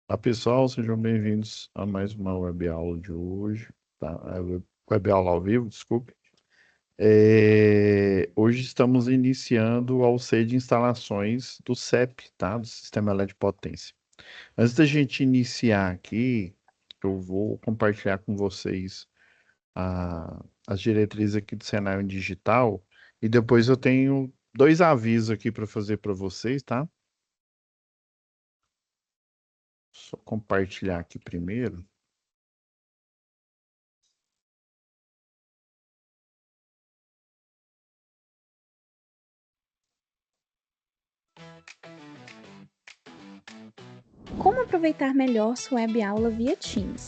Olá pessoal, sejam bem-vindos a mais uma web aula de hoje, tá? Web aula ao vivo, desculpe. Hoje estamos iniciando o AUC de instalações do CEP, tá? Do Sistema LED Potência. Antes da gente iniciar aqui, eu vou compartilhar com vocês as diretrizes aqui do cenário digital e depois eu tenho dois avisos aqui para fazer para vocês, tá? Só compartilhar aqui primeiro. Como aproveitar melhor sua web aula via Teams?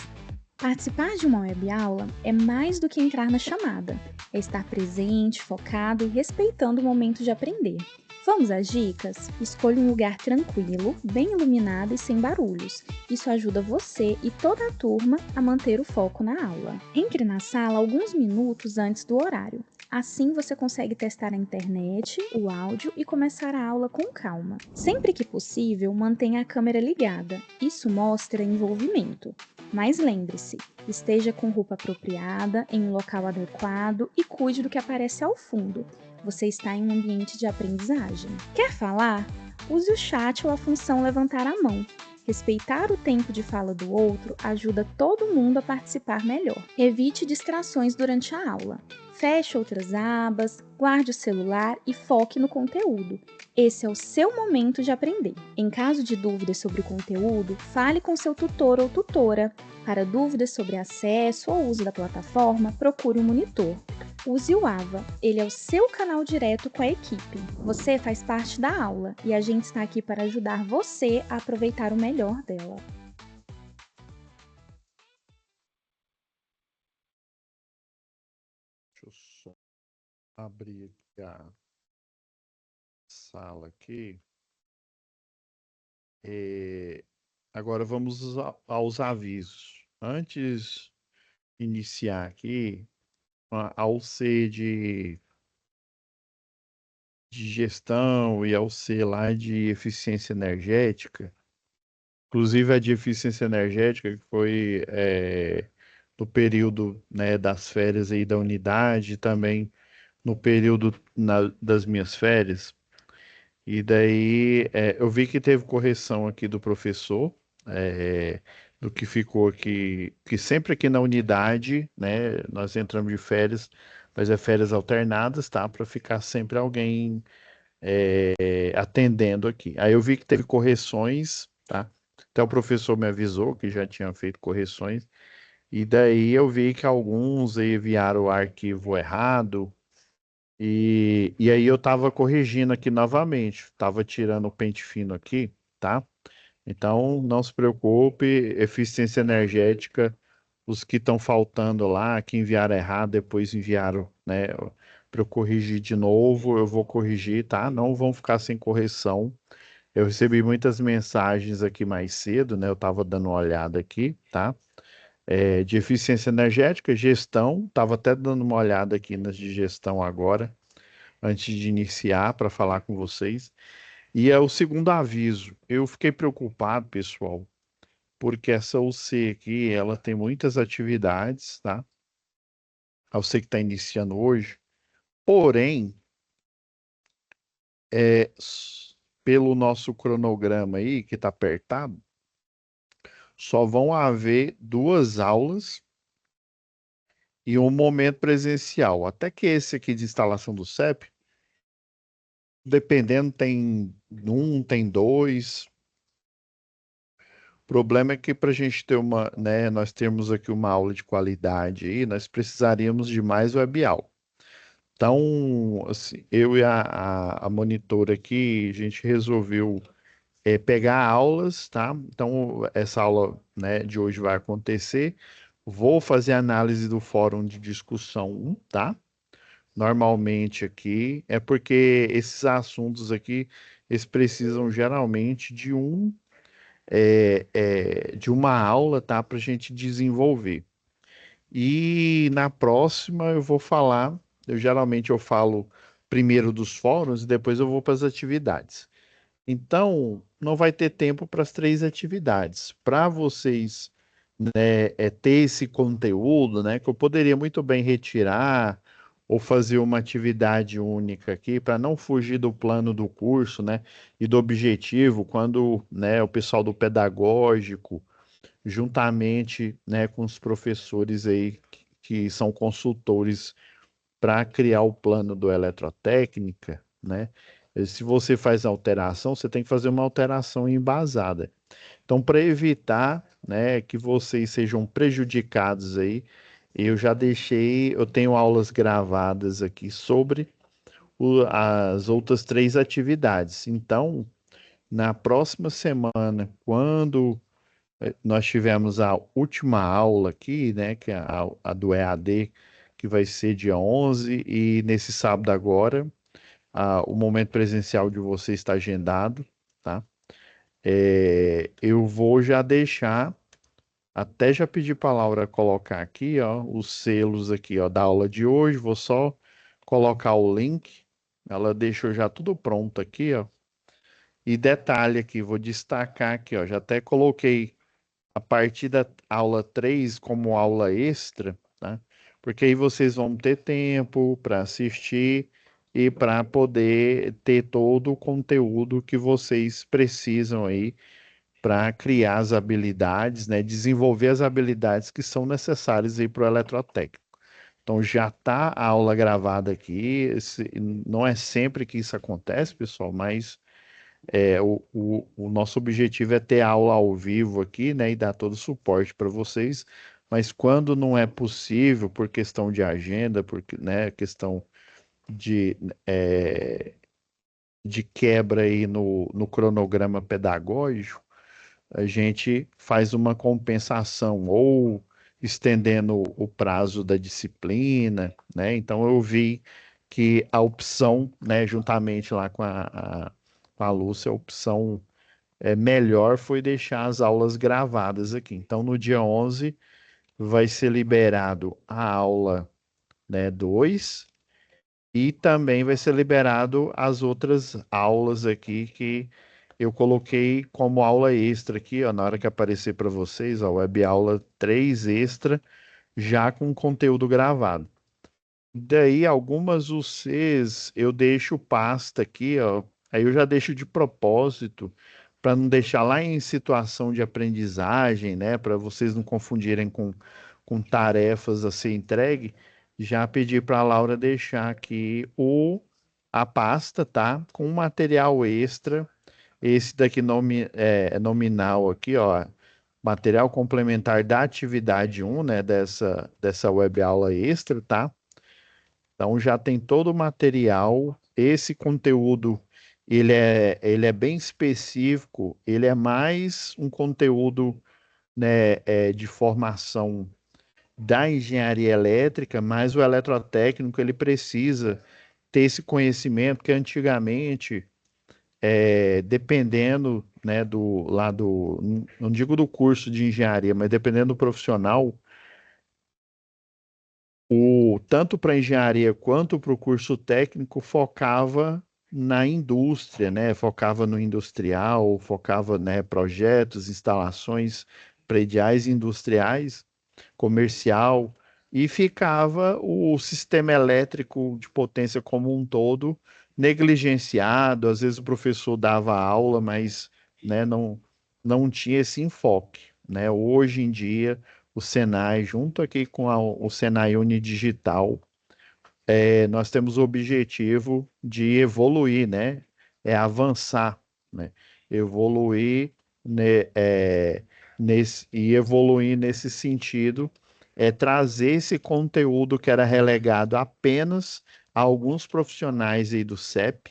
Participar de uma web aula é mais do que entrar na chamada, é estar presente, focado e respeitando o momento de aprender. Vamos às dicas? Escolha um lugar tranquilo, bem iluminado e sem barulhos. Isso ajuda você e toda a turma a manter o foco na aula. Entre na sala alguns minutos antes do horário. Assim você consegue testar a internet, o áudio e começar a aula com calma. Sempre que possível, mantenha a câmera ligada. Isso mostra envolvimento. Mas lembre-se, esteja com roupa apropriada, em um local adequado e cuide do que aparece ao fundo. Você está em um ambiente de aprendizagem. Quer falar? Use o chat ou a função levantar a mão. Respeitar o tempo de fala do outro ajuda todo mundo a participar melhor. Evite distrações durante a aula. Feche outras abas, guarde o celular e foque no conteúdo. Esse é o seu momento de aprender. Em caso de dúvidas sobre o conteúdo, fale com seu tutor ou tutora. Para dúvidas sobre acesso ou uso da plataforma, procure um monitor. Use o AVA, ele é o seu canal direto com a equipe. Você faz parte da aula e a gente está aqui para ajudar você a aproveitar o melhor dela. Deixa eu só abrir aqui a sala aqui. É, Agora vamos aos avisos. Antes de iniciar aqui, ao C de gestão e ao C lá de eficiência energética, inclusive a de eficiência energética, que foi no período, né, das férias aí da unidade, também no período das minhas férias. E daí eu vi que teve correção aqui do professor, é, do que ficou aqui, que sempre aqui na unidade, né, nós entramos de férias, mas é férias alternadas, tá? Para ficar sempre alguém atendendo aqui. Aí eu vi que teve correções, tá? Até o professor me avisou que já tinha feito correções, e daí eu vi que alguns aí enviaram o arquivo errado, e aí eu tava corrigindo aqui novamente, tava tirando o pente fino aqui, tá? Então não se preocupe, eficiência energética, os que estão faltando lá, que enviaram errado, depois enviaram, né, para eu corrigir de novo, eu vou corrigir, tá? Não vão ficar sem correção. Eu recebi muitas mensagens aqui mais cedo, né? Eu tava dando uma olhada aqui, tá? De eficiência energética, gestão, tava até dando uma olhada aqui nas de gestão agora antes de iniciar para falar com vocês. E é o segundo aviso. Eu fiquei preocupado, pessoal, porque essa UC aqui, ela tem muitas atividades, tá? A UC que está iniciando hoje. Porém, pelo nosso cronograma aí, que está apertado, só vão haver duas aulas e um momento presencial. Até que esse aqui de instalação do CEP, dependendo, tem um, tem dois. O problema é que para a gente ter uma, né, nós temos aqui uma aula de qualidade aí, nós precisaríamos de mais web aula. Então, assim, eu e a monitora aqui, a gente resolveu pegar aulas, tá? Então, essa aula, né, de hoje vai acontecer. Vou fazer análise do fórum de discussão 1, tá? Normalmente aqui, é porque esses assuntos aqui, eles precisam geralmente de uma aula, tá? Para a gente desenvolver. E na próxima eu vou falar, eu geralmente eu falo primeiro dos fóruns e depois eu vou para as atividades. Então, não vai ter tempo para as três atividades. Para vocês, né, ter esse conteúdo, né, que eu poderia muito bem retirar ou fazer uma atividade única aqui para não fugir do plano do curso, né, e do objetivo, quando, né, o pessoal do pedagógico, juntamente, né, com os professores aí que são consultores para criar o plano do eletrotécnica, né? Se você faz alteração, você tem que fazer uma alteração embasada. Então, para evitar, né, que vocês sejam prejudicados aí, eu tenho aulas gravadas aqui sobre as outras três atividades. Então, na próxima semana, quando nós tivemos a última aula aqui, né, que é a do EAD, que vai ser dia 11, e nesse sábado agora, o momento presencial de você está agendado, tá? Eu vou já deixar, até já pedir para a Laura colocar aqui, ó, os selos aqui, ó, da aula de hoje, vou só colocar o link, ela deixou já tudo pronto aqui, ó, e detalhe aqui, vou destacar aqui, ó, já até coloquei a partir da aula 3 como aula extra, tá? Porque aí vocês vão ter tempo para assistir e para poder ter todo o conteúdo que vocês precisam aí para criar as habilidades, né? Desenvolver as habilidades que são necessárias aí para o eletrotécnico. Então já está a aula gravada aqui. Não é sempre que isso acontece, pessoal, mas o nosso objetivo é ter aula ao vivo aqui, né, e dar todo o suporte para vocês, mas quando não é possível, por questão de agenda, né, questão de, é, de quebra aí no cronograma pedagógico, a gente faz uma compensação, ou estendendo o prazo da disciplina, né, então eu vi que a opção, né, juntamente lá com a Lúcia, a opção melhor foi deixar as aulas gravadas aqui. Então, no dia 11 vai ser liberado a aula, né, 2 e também vai ser liberado as outras aulas aqui que eu coloquei como aula extra aqui, ó, na hora que aparecer para vocês, ó, web aula 3 extra, já com conteúdo gravado. Daí, algumas UCs eu deixo pasta aqui, ó. Aí eu já deixo de propósito para não deixar lá em situação de aprendizagem, né? Para vocês não confundirem com tarefas a ser entregue. Já pedi para a Laura deixar aqui a pasta, tá? Com material extra. Esse daqui é nominal aqui, ó. Material complementar da atividade um, né? Dessa web aula extra, tá? Então já tem todo o material. Esse conteúdo ele é bem específico. Ele é mais um conteúdo, né, de formação da engenharia elétrica, mas o eletrotécnico ele precisa ter esse conhecimento que antigamente, dependendo, né, não digo do curso de engenharia, mas dependendo do profissional, tanto para engenharia quanto para o curso técnico focava na indústria, né? Focava no industrial, focava, né, projetos, instalações prediais industriais, comercial, e ficava o sistema elétrico de potência como um todo negligenciado. Às vezes o professor dava aula, mas, né, não tinha esse enfoque, né? Hoje em dia o Senai, junto aqui com o Senai Unidigital, nós temos o objetivo de evoluir, né? Avançar, né? Evoluir, né? E evoluir nesse sentido trazer esse conteúdo que era relegado apenas a alguns profissionais aí do CEP.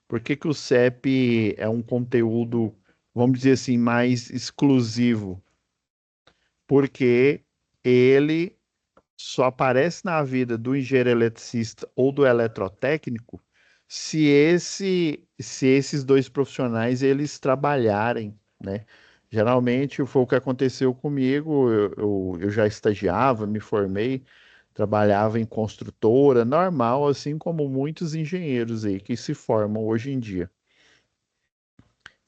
Por que que o CEP é um conteúdo, vamos dizer assim, mais exclusivo? Porque ele só aparece na vida do engenheiro eletricista ou do eletrotécnico se esses dois profissionais eles trabalharem, né? Geralmente foi o que aconteceu comigo. Eu já estagiava, me formei, trabalhava em construtora, normal, assim como muitos engenheiros aí que se formam hoje em dia.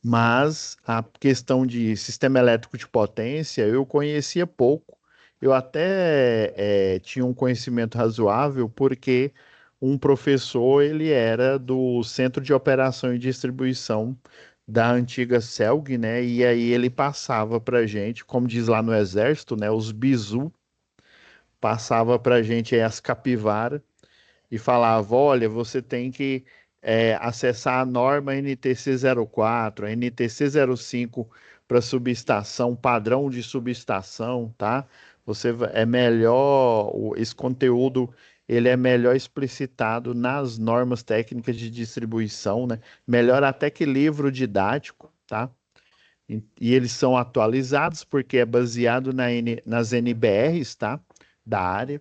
Mas a questão de sistema elétrico de potência eu conhecia pouco. Eu até tinha um conhecimento razoável, porque um professor ele era do Centro de Operação e Distribuição da antiga CELG, né? E aí ele passava para gente, como diz lá no Exército, né? Os bizu passava para gente aí as capivaras e falava: olha, você tem que acessar a norma NTC 04, a NTC 05 para subestação, padrão de subestação, tá? É melhor, esse conteúdo ele é melhor explicitado nas normas técnicas de distribuição, né? Melhor até que livro didático, tá? E eles são atualizados porque é baseado nas NBRs, tá? Da área.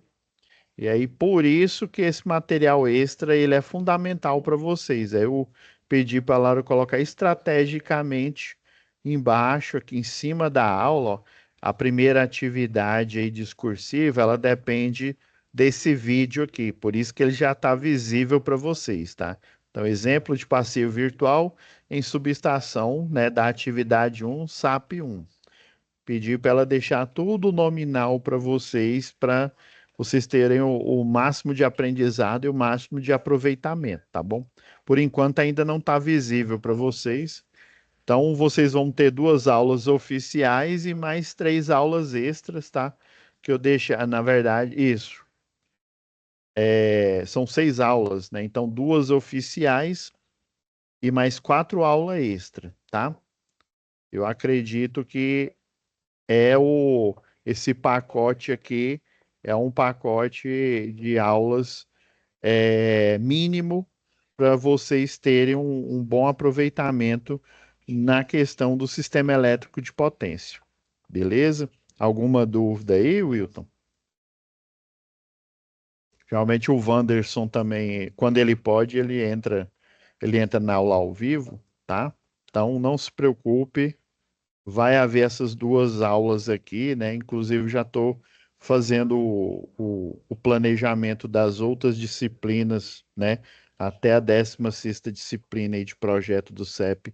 E aí, por isso que esse material extra ele é fundamental para vocês. Aí eu pedi para a Laura colocar estrategicamente embaixo, aqui em cima da aula, ó, a primeira atividade aí discursiva, ela depende desse vídeo aqui, por isso que ele já está visível para vocês, tá? Então, exemplo de passeio virtual em subestação, né, da atividade 1, SAP 1. Pedi para ela deixar tudo nominal para vocês terem o máximo de aprendizado e o máximo de aproveitamento, tá bom? Por enquanto ainda não está visível para vocês. Então vocês vão ter 2 aulas oficiais e mais 3 aulas extras, tá? Que eu deixo, na verdade, isso. São 6 aulas, né? Então 2 oficiais e mais 4 aulas extra, tá? Eu acredito que é o esse pacote aqui é um pacote de aulas mínimo para vocês terem um bom aproveitamento na questão do sistema elétrico de potência. Beleza? Alguma dúvida aí, Wilton? Geralmente o Wanderson também, quando ele pode, ele entra na aula ao vivo, tá? Então não se preocupe, vai haver essas 2 aulas aqui, né? Inclusive, já estou fazendo o planejamento das outras disciplinas, né? Até a 16ª disciplina aí de projeto do CEP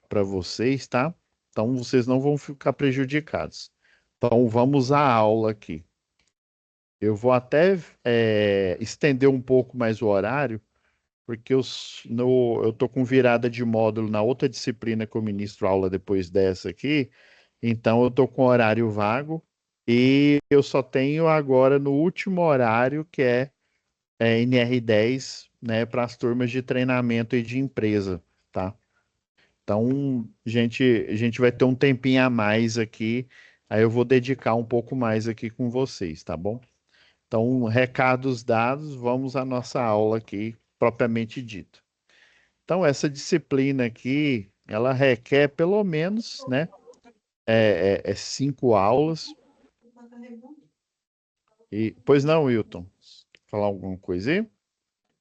para vocês, tá? Então, vocês não vão ficar prejudicados. Então, vamos à aula aqui. Eu vou até estender um pouco mais o horário, porque eu tô com virada de módulo na outra disciplina que eu ministro aula depois dessa aqui, então eu tô com horário vago e eu só tenho agora no último horário, que é NR10, né, para as turmas de treinamento e de empresa, tá? Então, a gente vai ter um tempinho a mais aqui, aí eu vou dedicar um pouco mais aqui com vocês, tá bom? Então, recados dados, vamos à nossa aula aqui, propriamente dito. Então, essa disciplina aqui, ela requer pelo menos, né, 5 aulas. Pois não, Wilton, falar alguma coisa aí?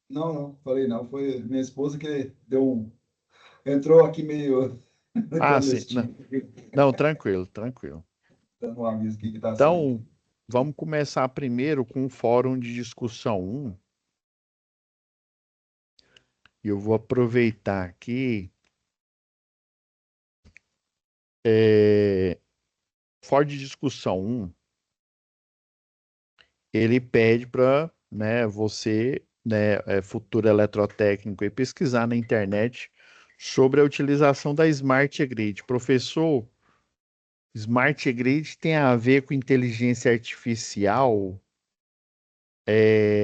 Não, não, falei não. Foi minha esposa que entrou aqui meio Ah, sim. Não, clandestino, não, tranquilo, tranquilo. dando um aviso aqui que está saindo. Então, vamos começar primeiro com o fórum de discussão 1. E eu vou aproveitar aqui. Fórum de discussão 1, ele pede para, né, você, né, futuro eletrotécnico, e pesquisar na internet sobre a utilização da Smart Grid. Professor, Smart Grid tem a ver com inteligência artificial?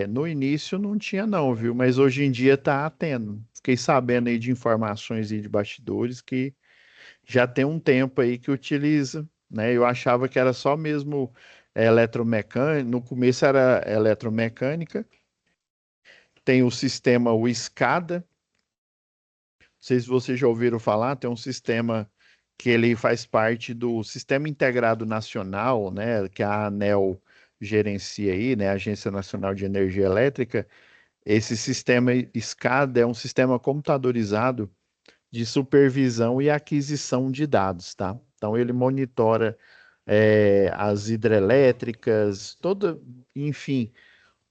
No início não tinha não, viu? Mas hoje em dia está tendo. Fiquei sabendo aí de informações aí de bastidores que já tem um tempo aí que utiliza, né? Eu achava que era só mesmo eletromecânica, no começo era eletromecânica, tem o sistema, o SCADA, não sei se vocês já ouviram falar, tem um sistema que ele faz parte do Sistema Integrado Nacional, né, que a ANEEL gerencia aí, né, a Agência Nacional de Energia Elétrica. Esse sistema SCADA é um sistema computadorizado de supervisão e aquisição de dados, tá? Então ele monitora as hidrelétricas, enfim,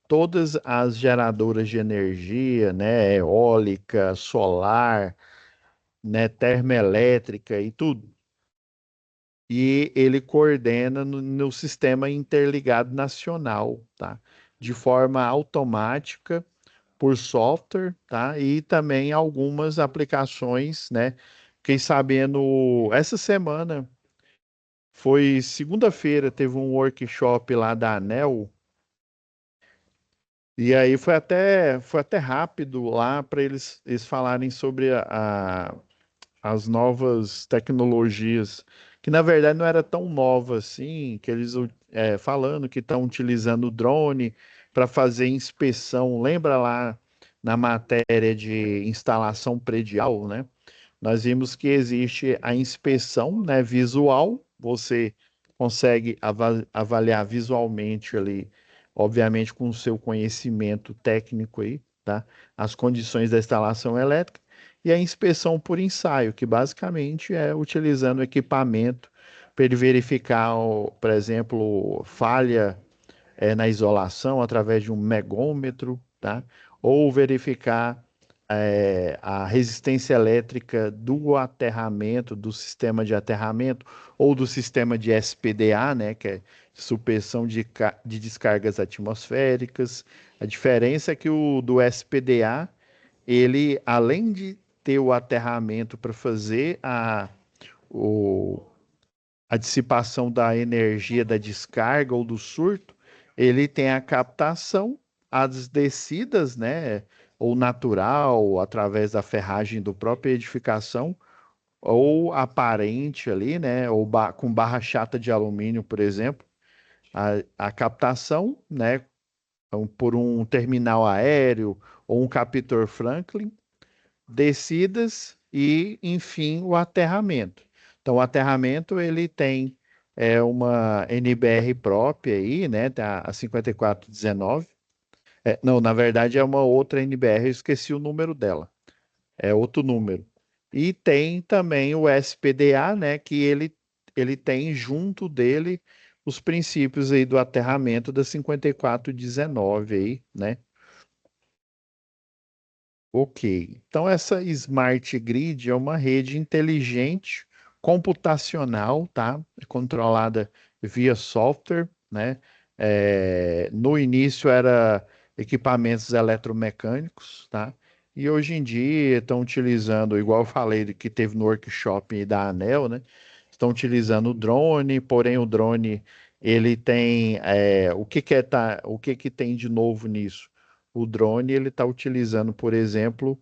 todas as geradoras de energia, né, eólica, solar, né, termoelétrica e tudo. E ele coordena no Sistema Interligado Nacional, tá? De forma automática, por software, tá? E também algumas aplicações, né? Fiquei sabendo essa semana, foi segunda-feira, teve um workshop lá da ANEL, e aí foi até rápido lá para eles falarem sobre as novas tecnologias, que na verdade não era tão nova assim, que eles falando que estão utilizando o drone para fazer inspeção. Lembra lá na matéria de instalação predial, né? Nós vimos que existe a inspeção, né, visual, você consegue avaliar visualmente ali, obviamente com o seu conhecimento técnico aí, tá? As condições da instalação elétrica, e a inspeção por ensaio, que basicamente é utilizando equipamento para ele verificar, por exemplo, falha na isolação através de um megômetro, tá? Ou verificar a resistência elétrica do aterramento, do sistema de aterramento, ou do sistema de SPDA, né? Que é supressão de descargas atmosféricas. A diferença é que o do SPDA, ele, além de ter o aterramento para fazer o, a dissipação da energia da descarga ou do surto, ele tem a captação, as descidas, né, ou natural, através da ferragem do própria edificação, ou aparente ali, né, ou com barra chata de alumínio, por exemplo, a captação, né, por um terminal aéreo ou um captor Franklin, descidas e, enfim, o aterramento. Então, o aterramento ele tem uma NBR própria aí, né? Tá a 5419. Não, na verdade é uma outra NBR, eu esqueci o número dela. É outro número. E tem também o SPDA, né? Que ele tem junto dele os princípios aí do aterramento da 5419 aí, né? Ok. Então, essa Smart Grid é uma rede inteligente, computacional, tá? É controlada via software, né? No início era equipamentos eletromecânicos, tá? E hoje em dia estão utilizando, igual eu falei que teve no workshop da ANEL, né? Estão utilizando o drone, porém o drone ele tem o que que tem de novo nisso? O drone ele está utilizando, por exemplo,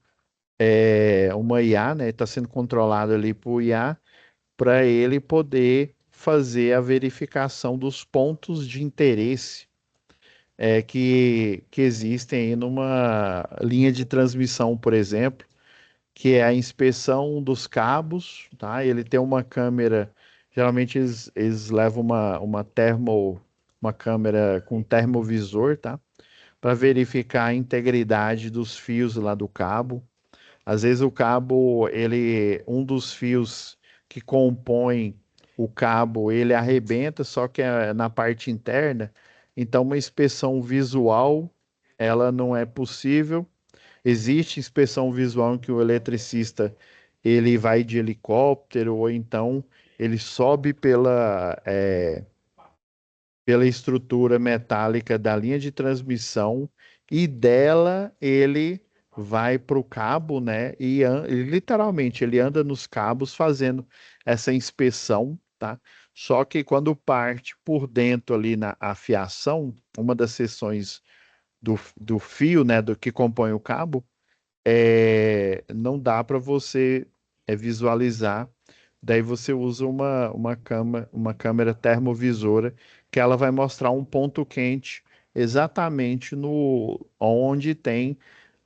uma IA, né? Está sendo controlado ali por IA para ele poder fazer a verificação dos pontos de interesse que existem aí numa linha de transmissão, por exemplo, que é a inspeção dos cabos, tá? Ele tem uma câmera, geralmente eles levam uma câmera com termovisor, tá? Para verificar a integridade dos fios lá do cabo. Às vezes o cabo, um dos fios que compõe o cabo, ele arrebenta, só que é na parte interna. Então, uma inspeção visual, ela não é possível. Existe inspeção visual em que o eletricista ele vai de helicóptero ou então ele sobe pela estrutura metálica da linha de transmissão e dela ele vai para o cabo, né? E literalmente ele anda nos cabos fazendo essa inspeção, tá? Só que quando parte por dentro ali na afiação, uma das seções do fio, né, do que compõe o cabo, não dá para você visualizar. Daí você usa uma câmera termovisora que ela vai mostrar um ponto quente exatamente no onde tem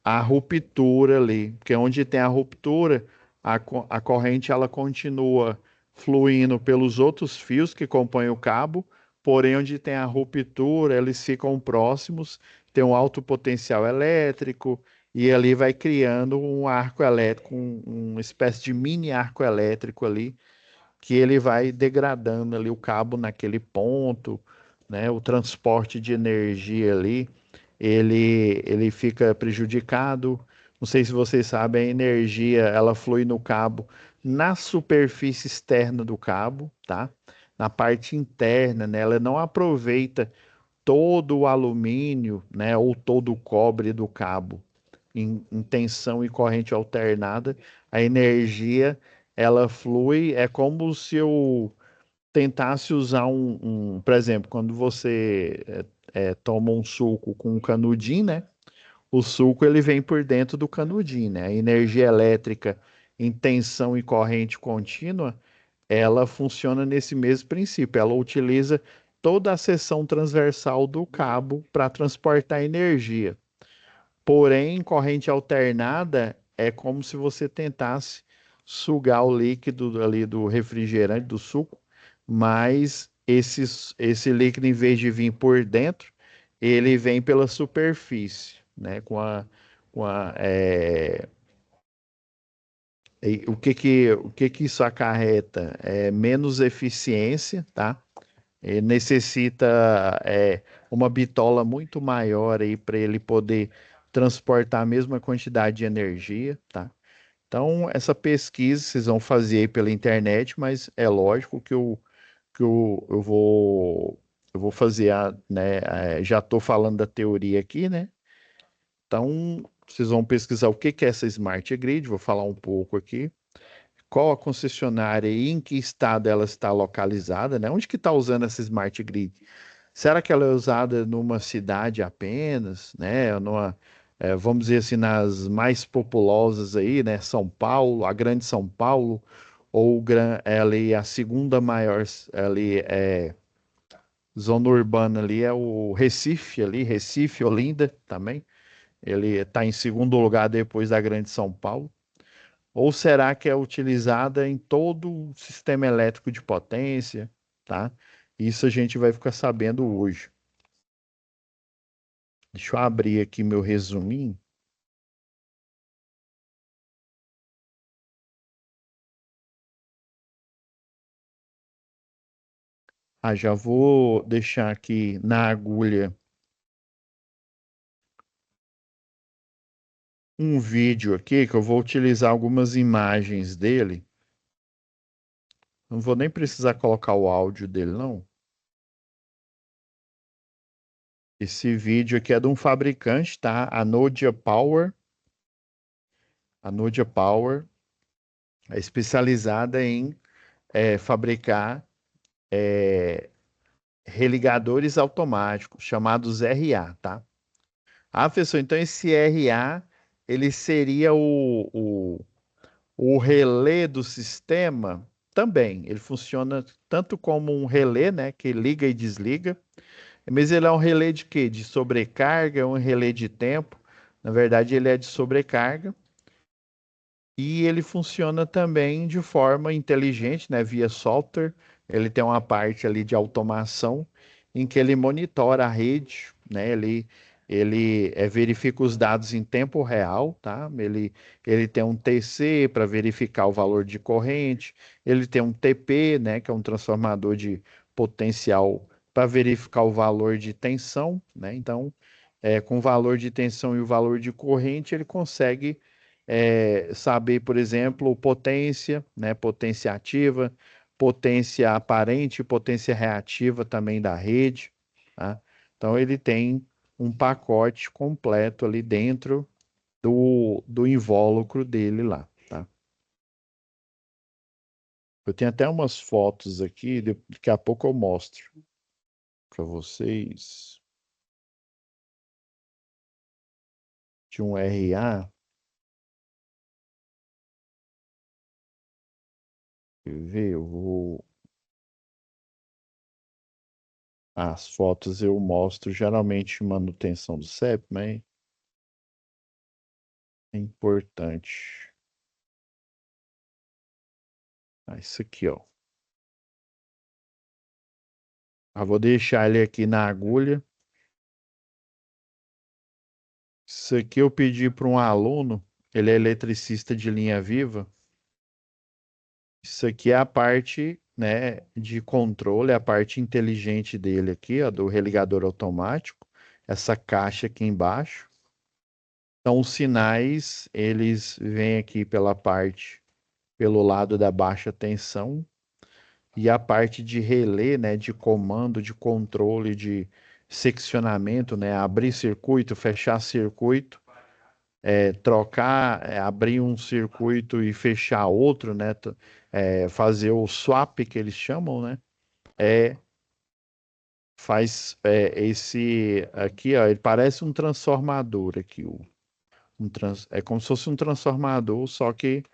a ruptura ali, porque onde tem a ruptura, a corrente ela continua fluindo pelos outros fios que compõem o cabo, porém onde tem a ruptura, eles ficam próximos, tem um alto potencial elétrico e ali vai criando um arco elétrico, uma espécie de mini arco elétrico ali, que ele vai degradando ali o cabo naquele ponto, né? O transporte de energia ali, ele fica prejudicado, Não sei se vocês sabem, a energia ela flui no cabo na superfície externa do cabo, tá? Na parte interna, né? Ela não aproveita todo o alumínio, né? Ou todo o cobre do cabo em tensão e corrente alternada. A energia ela flui, é como se eu tentasse usar por exemplo, quando você toma um suco com um canudinho, né? O suco ele vem por dentro do canudinho, né? A energia elétrica em tensão e corrente contínua, ela funciona nesse mesmo princípio. Ela utiliza toda a seção transversal do cabo para transportar energia. Porém, corrente alternada é como se você tentasse sugar o líquido ali do refrigerante, do suco, mas esse líquido, em vez de vir por dentro, ele vem pela superfície, né? O que que isso acarreta? Menos eficiência, tá? Necessita uma bitola muito maior aí para ele poder transportar a mesma quantidade de energia, tá? Então, essa pesquisa vocês vão fazer aí pela internet, mas é lógico que eu vou fazer né? Já estou falando da teoria aqui, né? Então, vocês vão pesquisar o que que é essa Smart Grid, vou falar um pouco aqui. Qual a concessionária e em que estado ela está localizada, né? Onde que está usando essa Smart Grid? Será que ela é usada numa cidade apenas, né? Vamos dizer assim, nas mais populosas aí, né? São Paulo, a Grande São Paulo, ou ali a segunda maior ali zona urbana ali é o Recife ali, Recife, Olinda também. Ele está em segundo lugar depois da Grande São Paulo. Ou será que é utilizada em todo o sistema elétrico de potência, tá? Isso a gente vai ficar sabendo hoje. Deixa eu abrir aqui meu resuminho. Já vou deixar aqui na agulha um vídeo aqui que eu vou utilizar algumas imagens dele. Não vou nem precisar colocar o áudio dele, não. Esse vídeo aqui é de um fabricante, tá? A Nodia Power. A Nodia Power é especializada em fabricar religadores automáticos, chamados RA, tá? Professor, então esse RA, ele seria o relé do sistema? Também, ele funciona tanto como um relé, né, que liga e desliga, mas ele é um relé de quê? De sobrecarga, um relé de tempo. Na verdade, ele é de sobrecarga. E ele funciona também de forma inteligente, né, via software. Ele tem uma parte ali de automação em que ele monitora a rede, né? Ele verifica os dados em tempo real, tá? Ele tem um TC para verificar o valor de corrente, ele tem um TP, né, que é um transformador de potencial para verificar o valor de tensão, né? Então, com o valor de tensão e o valor de corrente, ele consegue saber, por exemplo, potência, né, potência ativa, potência aparente, potência reativa também da rede, tá? Então ele tem um pacote completo ali dentro do invólucro dele lá, tá? Eu tenho até umas fotos aqui, daqui a pouco eu mostro para vocês de um RA. Quer ver? As fotos eu mostro geralmente manutenção do CEP, mas é importante. Isso aqui, ó. Vou deixar ele aqui na agulha. Isso aqui eu pedi para um aluno, ele é eletricista de linha viva. Isso aqui é a parte, né, de controle, a parte inteligente dele aqui, ó, do religador automático. Essa caixa aqui embaixo. Então, os sinais, eles vêm aqui pelo lado da baixa tensão, e a parte de relé, né, de comando, de controle, de seccionamento, né, abrir circuito, fechar circuito, trocar, abrir um circuito e fechar outro, né, fazer o swap que eles chamam, né, é, esse aqui, ó, ele parece um transformador aqui, é como se fosse um transformador, só que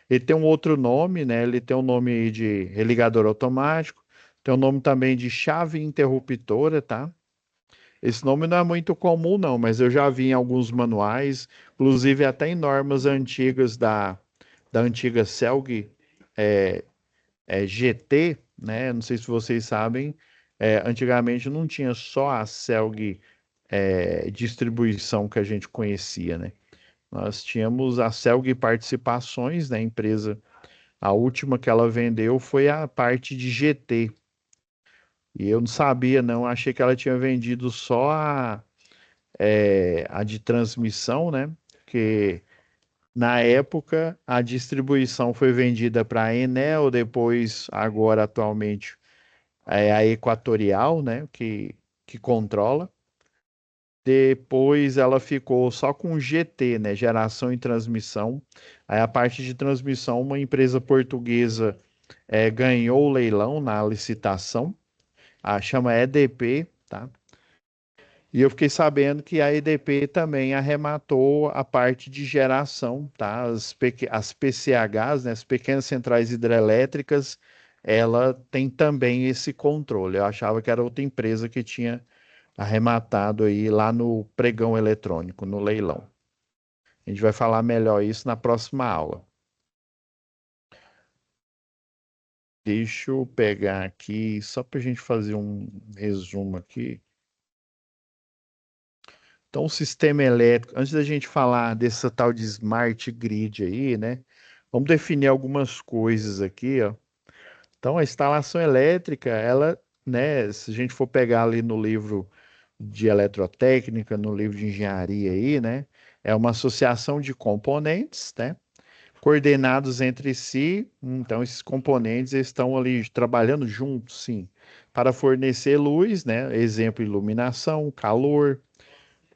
ele tem um outro nome, né? Ele tem um nome aí de religador automático, tem um nome também de chave interruptora, tá? Esse nome não é muito comum, não, mas eu já vi em alguns manuais, inclusive até em normas antigas da antiga Celg GT, né? Não sei se vocês sabem, antigamente não tinha só a Celg distribuição que a gente conhecia, né? Nós tínhamos a Celg Participações, né, empresa, a última que ela vendeu foi a parte de GT. E eu não sabia, não, achei que ela tinha vendido só a de transmissão, né? Que na época a distribuição foi vendida para a Enel, depois, agora atualmente, é a Equatorial, né? Que controla. Depois ela ficou só com GT, né? Geração e transmissão. Aí a parte de transmissão, uma empresa portuguesa ganhou o leilão na licitação, chama EDP, tá? E eu fiquei sabendo que a EDP também arrematou a parte de geração, tá? As PCHs, né? As pequenas centrais hidrelétricas, ela tem também esse controle. Eu achava que era outra empresa que tinha arrematado aí lá no pregão eletrônico, no leilão. A gente vai falar melhor isso na próxima aula. Deixa eu pegar aqui, só para a gente fazer um resumo aqui. Então, o sistema elétrico, antes da gente falar dessa tal de smart grid aí, né? Vamos definir algumas coisas aqui, ó. Então, a instalação elétrica, ela, né, se a gente for pegar ali no livro de eletrotécnica, no livro de engenharia aí, né? É uma associação de componentes, né? Coordenados entre si. Então, esses componentes estão ali trabalhando juntos, sim, para fornecer luz, né? Exemplo, iluminação, calor,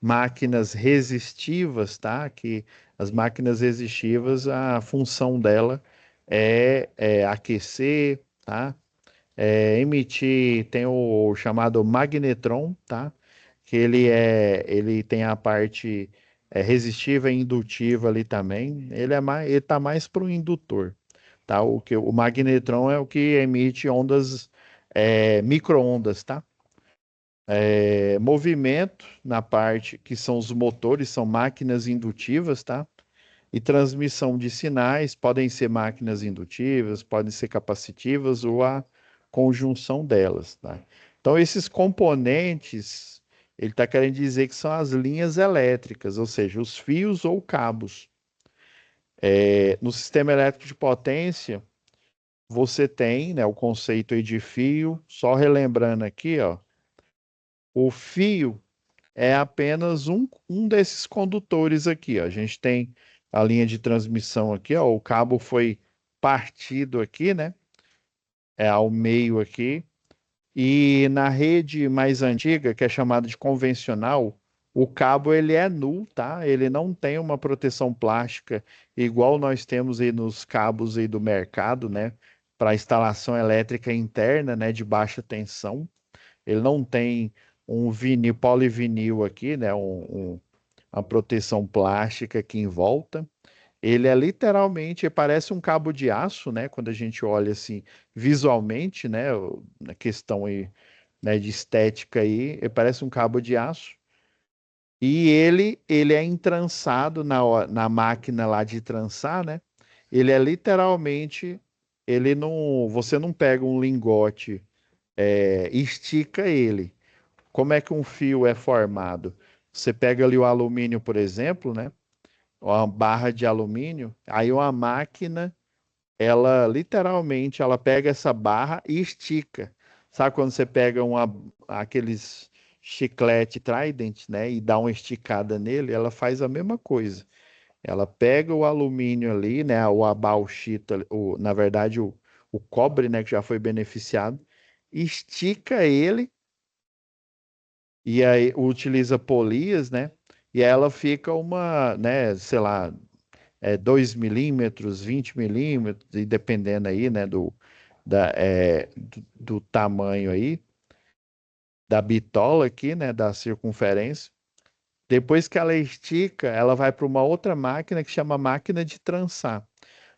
máquinas resistivas, tá? Que as máquinas resistivas, a função dela é aquecer, tá? Emitir, tem o chamado magnetron, tá? Que ele tem a parte resistiva e indutiva ali também. Ele tá mais para o indutor, tá? O magnetron é o que emite ondas, micro-ondas, tá? Movimento na parte que são os motores, são máquinas indutivas, tá? E transmissão de sinais podem ser máquinas indutivas, podem ser capacitivas ou a conjunção delas, tá? Então, esses componentes, ele está querendo dizer que são as linhas elétricas, ou seja, os fios ou cabos. No sistema elétrico de potência, você tem, né, o conceito aí de fio, só relembrando aqui, ó, o fio é apenas um desses condutores aqui, ó. A gente tem a linha de transmissão aqui, ó. O cabo foi partido aqui, né? É ao meio aqui. E na rede mais antiga, que é chamada de convencional, o cabo ele é nu, tá? Ele não tem uma proteção plástica igual nós temos aí nos cabos aí do mercado, né? Para instalação elétrica interna, né? De baixa tensão. Ele não tem um vinil, polivinil aqui, né? Uma proteção plástica aqui em volta. Ele é literalmente, parece um cabo de aço, né? Quando a gente olha assim visualmente, né? Na questão aí, né, de estética aí, ele parece um cabo de aço. E ele é entrançado na máquina lá de trançar, né? Ele é literalmente, ele não, você não pega um lingote, e estica ele. Como é que um fio é formado? Você pega ali o alumínio, por exemplo, né? Uma barra de alumínio, aí uma máquina, ela literalmente, ela pega essa barra e estica. Sabe quando você pega aqueles chiclete Trident, né, e dá uma esticada nele, ela faz a mesma coisa. Ela pega o alumínio ali, né, o bauxita, na verdade o cobre, né, que já foi beneficiado, estica ele e aí utiliza polias, né, e aí ela fica uma, né, sei lá, 2 milímetros, 20 milímetros, e dependendo aí, né, do tamanho aí, da bitola aqui, né, da circunferência. Depois que ela estica, ela vai para uma outra máquina que chama máquina de trançar.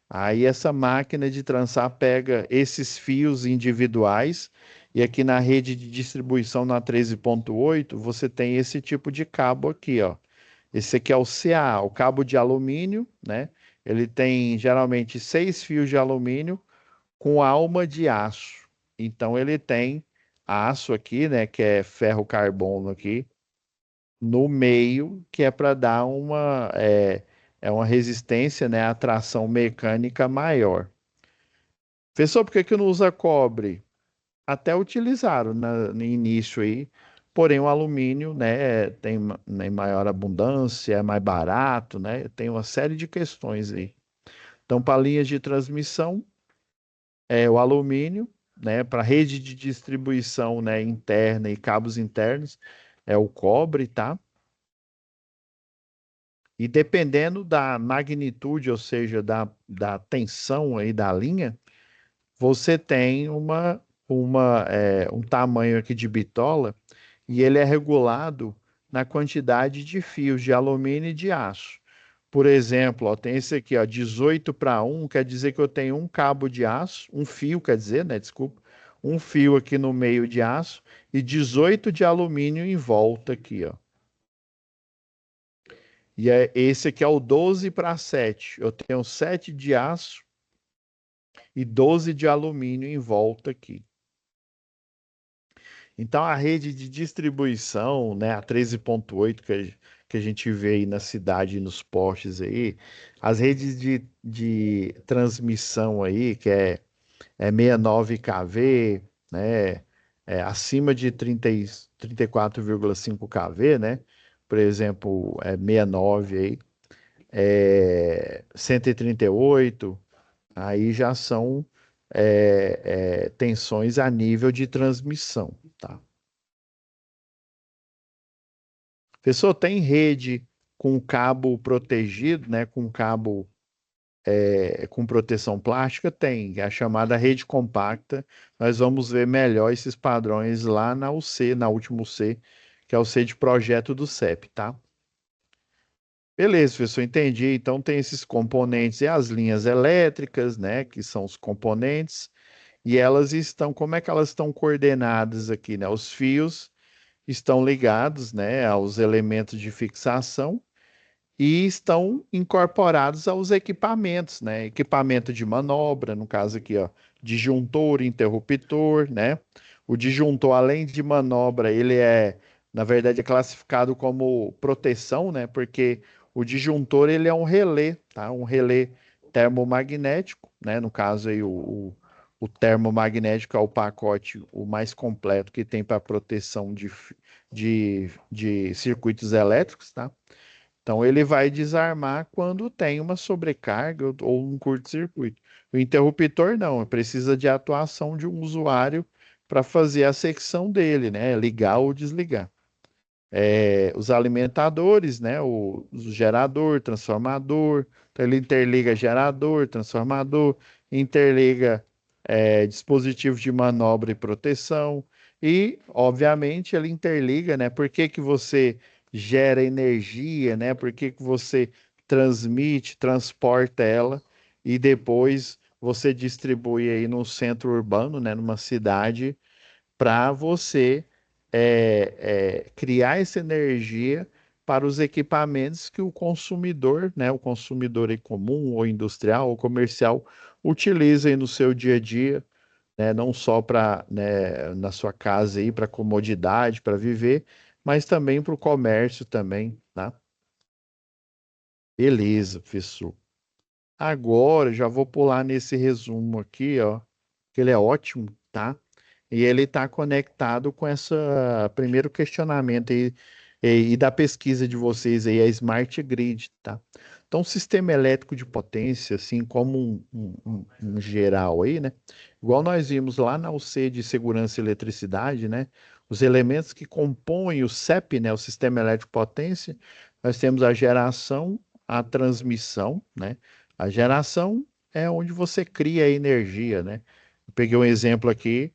Aí essa máquina de trançar pega esses fios individuais e aqui na rede de distribuição na 13.8 você tem esse tipo de cabo aqui, ó. Esse aqui é o CA, o cabo de alumínio, né? Ele tem geralmente 6 fios de alumínio com alma de aço. Então ele tem aço aqui, né? Que é ferro carbono aqui no meio, que é para dar uma resistência, né, à tração mecânica maior. Professor, por que que não usa cobre? Até utilizaram no início aí, porém o alumínio, né, tem maior abundância, é mais barato, né, tem uma série de questões aí. Então, para linhas de transmissão, é o alumínio, né, para rede de distribuição, né, interna e cabos internos, é o cobre, tá? E dependendo da magnitude, ou seja, da tensão aí da linha, você tem um tamanho aqui de bitola e ele é regulado na quantidade de fios de alumínio e de aço. Por exemplo, ó, tem esse aqui, ó, 18:1, quer dizer que eu tenho um cabo de aço, um fio, quer dizer, né? Desculpa, um fio aqui no meio de aço e 18 de alumínio em volta aqui, ó. Esse aqui é o 12:7. Eu tenho 7 de aço e 12 de alumínio em volta aqui. Então a rede de distribuição, né, a 13.8 que a gente vê aí na cidade e nos postes aí, as redes de transmissão aí, que é 69 kV, né, acima de 34,5 kV, né, por exemplo, 69 aí, 138, aí já são tensões a nível de transmissão, tá? Pessoal, tem rede com cabo protegido, né, com cabo com proteção plástica? Tem, é a chamada rede compacta. Nós vamos ver melhor esses padrões lá na UC, na última UC, que é o C de projeto do CEP, tá? Beleza, professor, entendi. Então tem esses componentes e as linhas elétricas, né, que são os componentes, e elas estão, como é que elas estão coordenadas aqui, né? Os fios estão ligados, né, aos elementos de fixação e estão incorporados aos equipamentos, né? Equipamento de manobra, no caso aqui, ó, disjuntor, interruptor, né? O disjuntor, além de manobra, ele na verdade, é classificado como proteção, né? Porque o disjuntor, ele é um relé, tá? Um relé termomagnético, né? No caso aí, o termomagnético é o pacote o mais completo que tem para proteção de circuitos elétricos, tá? Então ele vai desarmar quando tem uma sobrecarga ou um curto-circuito. O interruptor não, precisa de atuação de um usuário para fazer a secção dele, né? Ligar ou desligar. Os alimentadores, né? O gerador, transformador, então ele interliga gerador, transformador, interliga dispositivos de manobra e proteção e, obviamente, ele interliga, né? Por que que você gera energia, né? Por que que você transmite, transporta ela e depois você distribui aí no centro urbano, né? Numa cidade para você criar essa energia para os equipamentos que o consumidor, né, o consumidor aí comum ou industrial ou comercial utiliza aí no seu dia a dia, né, não só para, né, na sua casa aí para comodidade, para viver, mas também para o comércio também, tá? Beleza, professor. Agora já vou pular nesse resumo aqui, ó, que ele é ótimo, tá? E ele está conectado com essa primeiro questionamento aí, e da pesquisa de vocês aí, a Smart Grid, tá? Então, o sistema elétrico de potência, assim como um geral aí, né? Igual nós vimos lá na UC de Segurança e Eletricidade, né? Os elementos que compõem o CEP, né? O Sistema Elétrico de Potência, nós temos a geração, a transmissão, né? A geração é onde você cria a energia, né? Eu peguei um exemplo aqui,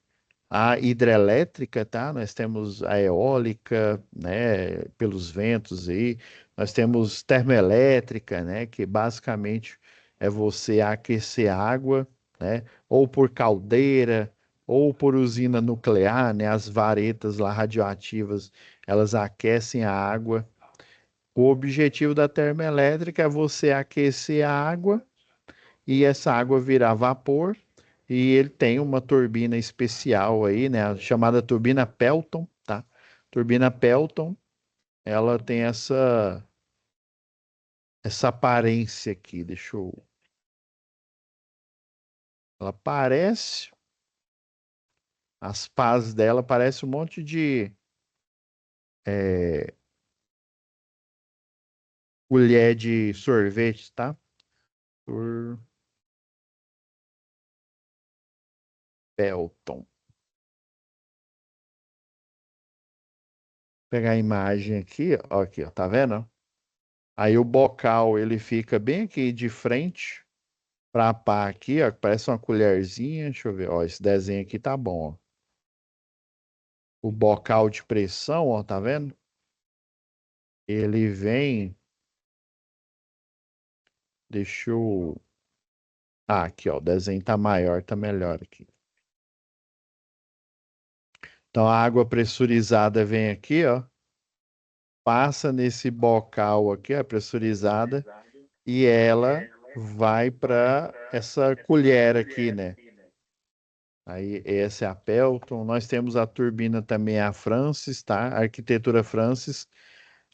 a hidrelétrica, tá? Nós temos a eólica, né? Pelos ventos aí. Nós temos termoelétrica, né? Que basicamente é você aquecer água, né? Ou por caldeira, ou por usina nuclear, né? As varetas lá radioativas, elas aquecem a água. O objetivo da termoelétrica é você aquecer a água e essa água virar vapor. E ele tem uma turbina especial aí, né, chamada turbina Pelton, tá? Turbina Pelton, ela tem essa aparência aqui, deixa eu... Ela parece, as pás dela parece um monte de é, colher de sorvete, tá? Por Pelton. Vou pegar a imagem aqui, ó, tá vendo? Aí o bocal, ele fica bem aqui de frente para a pá aqui, ó, que parece uma colherzinha. Deixa eu ver, ó, esse desenho aqui tá bom, ó. O bocal de pressão, ó, tá vendo? Ele vem, deixa eu... Ah, aqui, ó, o desenho tá maior, tá melhor aqui. Então a água pressurizada vem aqui, ó, passa nesse bocal aqui, ó, pressurizada, e ela vai para essa colher aqui, né? Aí essa é a Pelton. Nós temos a turbina também, a Francis, tá? A arquitetura Francis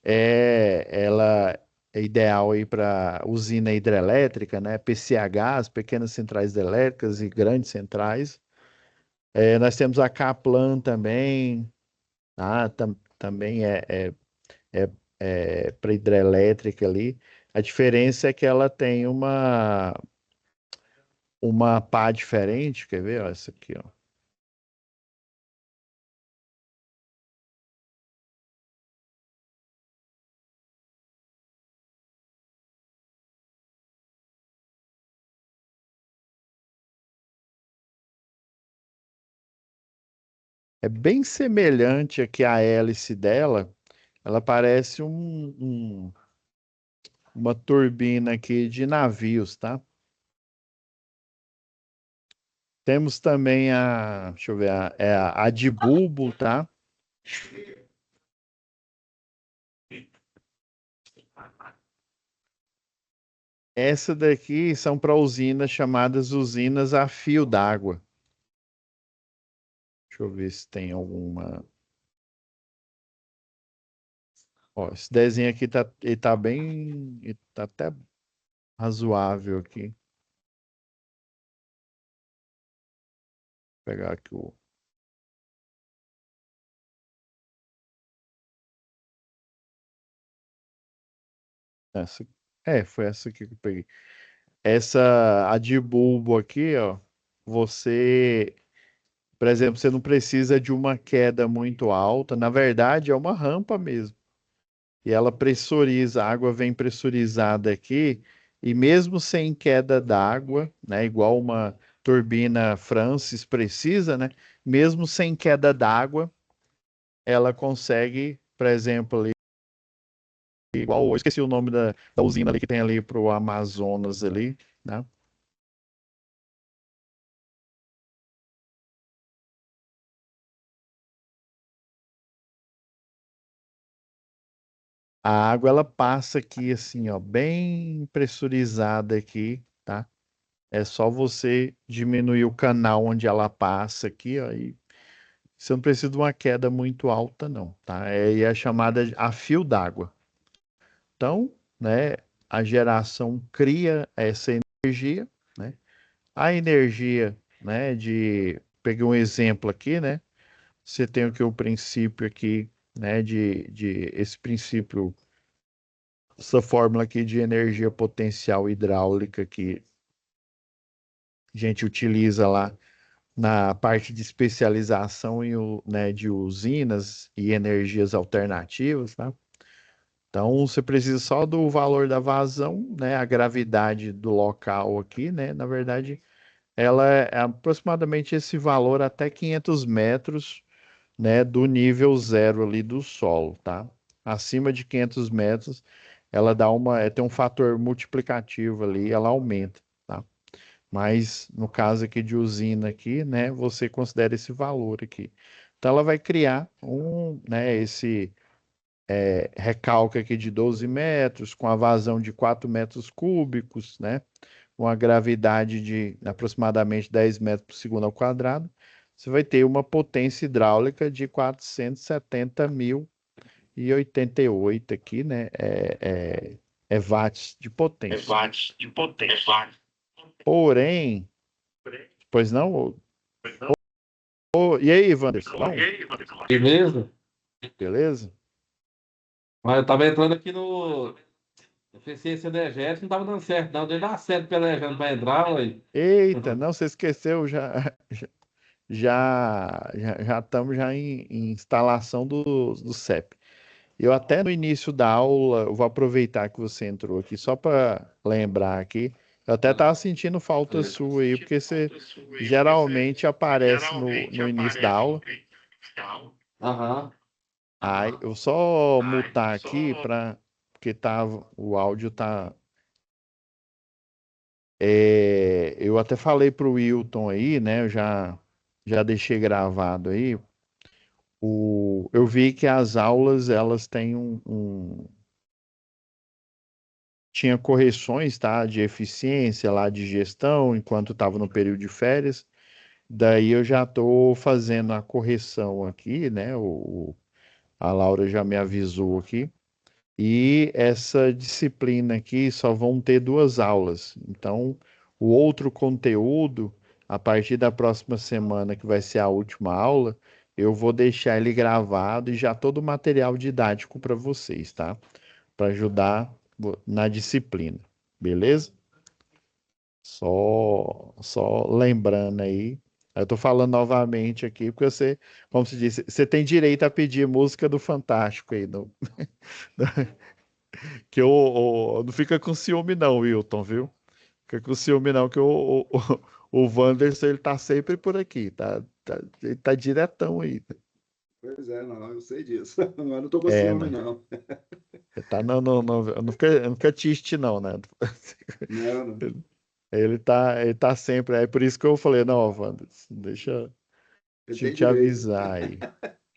ela é ideal aí para usina hidrelétrica, né? PCHs, pequenas centrais elétricas e grandes centrais. Nós temos a Kaplan também, tá? Também é, para hidrelétrica ali. A diferença é que ela tem uma pá diferente, quer ver? Ó, essa aqui, ó. É bem semelhante aqui à hélice dela. Ela parece uma turbina aqui de navios, tá? Temos também deixa eu ver, a de bulbo, tá? Essa daqui são para usinas chamadas usinas a fio d'água. Deixa eu ver se tem alguma. Ó, esse desenho aqui ele tá bem, ele tá até razoável aqui. Vou pegar aqui o. Essa, foi essa aqui que eu peguei. Essa, a de bulbo aqui, ó. Você, por exemplo, você não precisa de uma queda muito alta. Na verdade, é uma rampa mesmo. E ela pressuriza, a água vem pressurizada aqui, e mesmo sem queda d'água, né, igual uma turbina Francis precisa, né, mesmo sem queda d'água, ela consegue, por exemplo, ali, igual, eu esqueci o nome da usina ali que tem ali para o Amazonas ali, né? A água ela passa aqui assim, ó, bem pressurizada aqui, tá? É só você diminuir o canal onde ela passa aqui, ó, e você não precisa de uma queda muito alta, não, tá? É chamada a fio d'água. Então, né, a geração cria essa energia, né? A energia, né, peguei um exemplo aqui, né? Você tem aqui o princípio aqui, né, de esse princípio, essa fórmula aqui de energia potencial hidráulica que a gente utiliza lá na parte de especialização né, de usinas e energias alternativas, tá? Então, você precisa só do valor da vazão, né, a gravidade do local aqui, né? Na verdade, ela é aproximadamente esse valor até 500 metros, né, do nível zero ali do solo, tá? Acima de 500 metros, ela dá tem um fator multiplicativo ali, ela aumenta, tá? Mas no caso aqui de usina aqui, né, você considera esse valor aqui. Então ela vai criar né, esse recalque aqui de 12 metros, com a vazão de 4 metros cúbicos, né? Uma gravidade de aproximadamente 10 metros por segundo ao quadrado. Você vai ter uma potência hidráulica de 470.088 aqui, né? É watts de potência. Porém, pois não? E aí, Wanderson? Bom, Beleza? beleza? Mas eu tava entrando aqui no eficiência energética, não tava dando certo, não. Deu dar certo pelejando pra entrar, ué. Eita, não, você esqueceu, já estamos já em instalação do CEP. Eu até no início da aula, eu vou aproveitar que você entrou aqui, só para lembrar aqui, eu até estava sentindo falta sua aí, porque você geralmente aparece no início da aula. Aham. Aí eu só mutar aqui porque o áudio tá. Eu até falei para o Wilton aí, né? Eu já deixei gravado aí. Eu vi que as aulas elas têm tinha correções, tá? De eficiência lá de gestão, enquanto estava no período de férias. Daí eu já estou fazendo a correção aqui, né? A Laura já me avisou aqui. E essa disciplina aqui só vão ter 2 aulas. Então, o outro conteúdo, a partir da próxima semana, que vai ser a última aula, eu vou deixar ele gravado e já todo o material didático para vocês, tá? Para ajudar na disciplina, beleza? Só lembrando aí. Eu tô falando novamente aqui, porque você, como se disse, você tem direito a pedir música do Fantástico aí, que não fica com ciúme não, Wilton, viu? Fica com ciúme não, que o Wanderson, ele tá sempre por aqui, ele tá diretão aí. Pois é, não, eu sei disso. Mas não tô com É, ciúme, né? não. Ele tá, não fica triste não, né? Não, não. Ele tá sempre, é por isso que eu falei, não, Wanderson, Ele deixa eu tem te direito. avisar aí.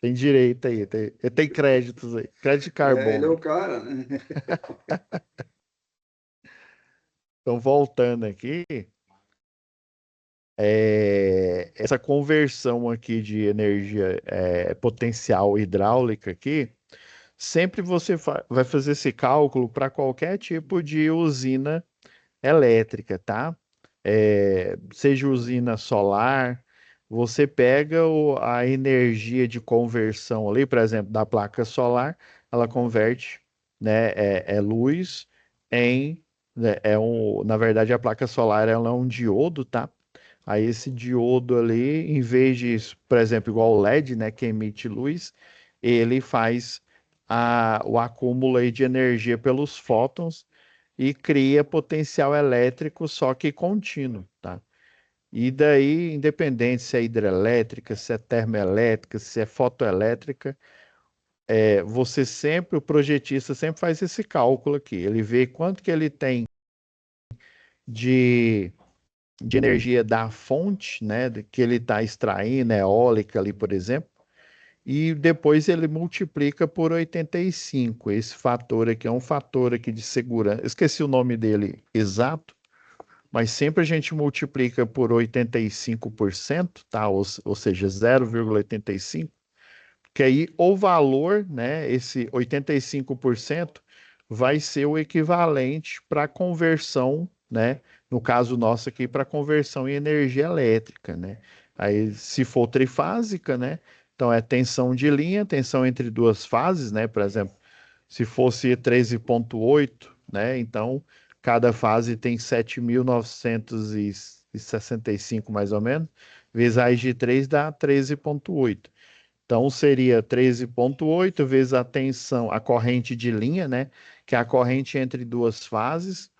Tem direito aí, ele tem créditos aí, crédito de É, ele é carbono. o cara, né? Então, voltando aqui, essa conversão aqui de energia potencial hidráulica aqui, sempre você vai fazer esse cálculo para qualquer tipo de usina elétrica, tá? Seja usina solar, você pega a energia de conversão ali, por exemplo, da placa solar, ela converte, né, luz em, né, na verdade, a placa solar ela é um diodo, tá? Aí esse diodo ali, em vez de, por exemplo, igual o LED, né, que emite luz, ele faz o acúmulo aí de energia pelos fótons e cria potencial elétrico, só que contínuo, tá? E daí, independente se é hidrelétrica, se é termoelétrica, se é fotoelétrica, o projetista sempre faz esse cálculo aqui. Ele vê quanto que ele tem de, de energia da fonte, né, que ele está extraindo, eólica ali, por exemplo, e depois ele multiplica por 85. Esse fator aqui é um fator aqui de segurança. Eu esqueci o nome dele exato, mas sempre a gente multiplica por 85%, tá? Ou seja, 0,85, que aí o valor, né, esse 85% vai ser o equivalente para a conversão, né? No caso nosso aqui, para conversão em energia elétrica, né? Aí, se for trifásica, né? Então é tensão de linha, tensão entre duas fases, né? Por exemplo, se fosse 13,8, né? Então cada fase tem 7.965 mais ou menos, vezes a IG3 dá 13,8. Então seria 13,8 vezes a tensão, a corrente de linha, né? Que é a corrente entre duas fases,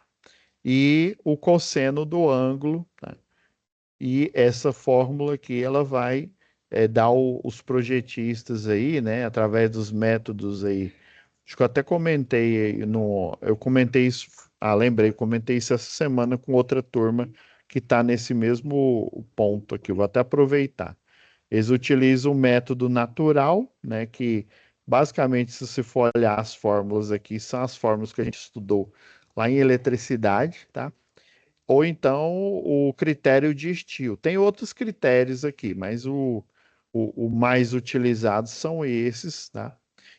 e o cosseno do ângulo, tá? E essa fórmula aqui, ela vai dar os projetistas aí, né, através dos métodos aí. Acho que eu até comentei aí eu comentei isso, lembrei, comentei isso essa semana com outra turma que está nesse mesmo ponto aqui. Eu vou até aproveitar. Eles utilizam o método natural, né, que basicamente, se você for olhar as fórmulas aqui, são as fórmulas que a gente estudou lá em eletricidade, tá? Ou então o critério de estilo. Tem outros critérios aqui, mas o mais utilizado são esses, tá?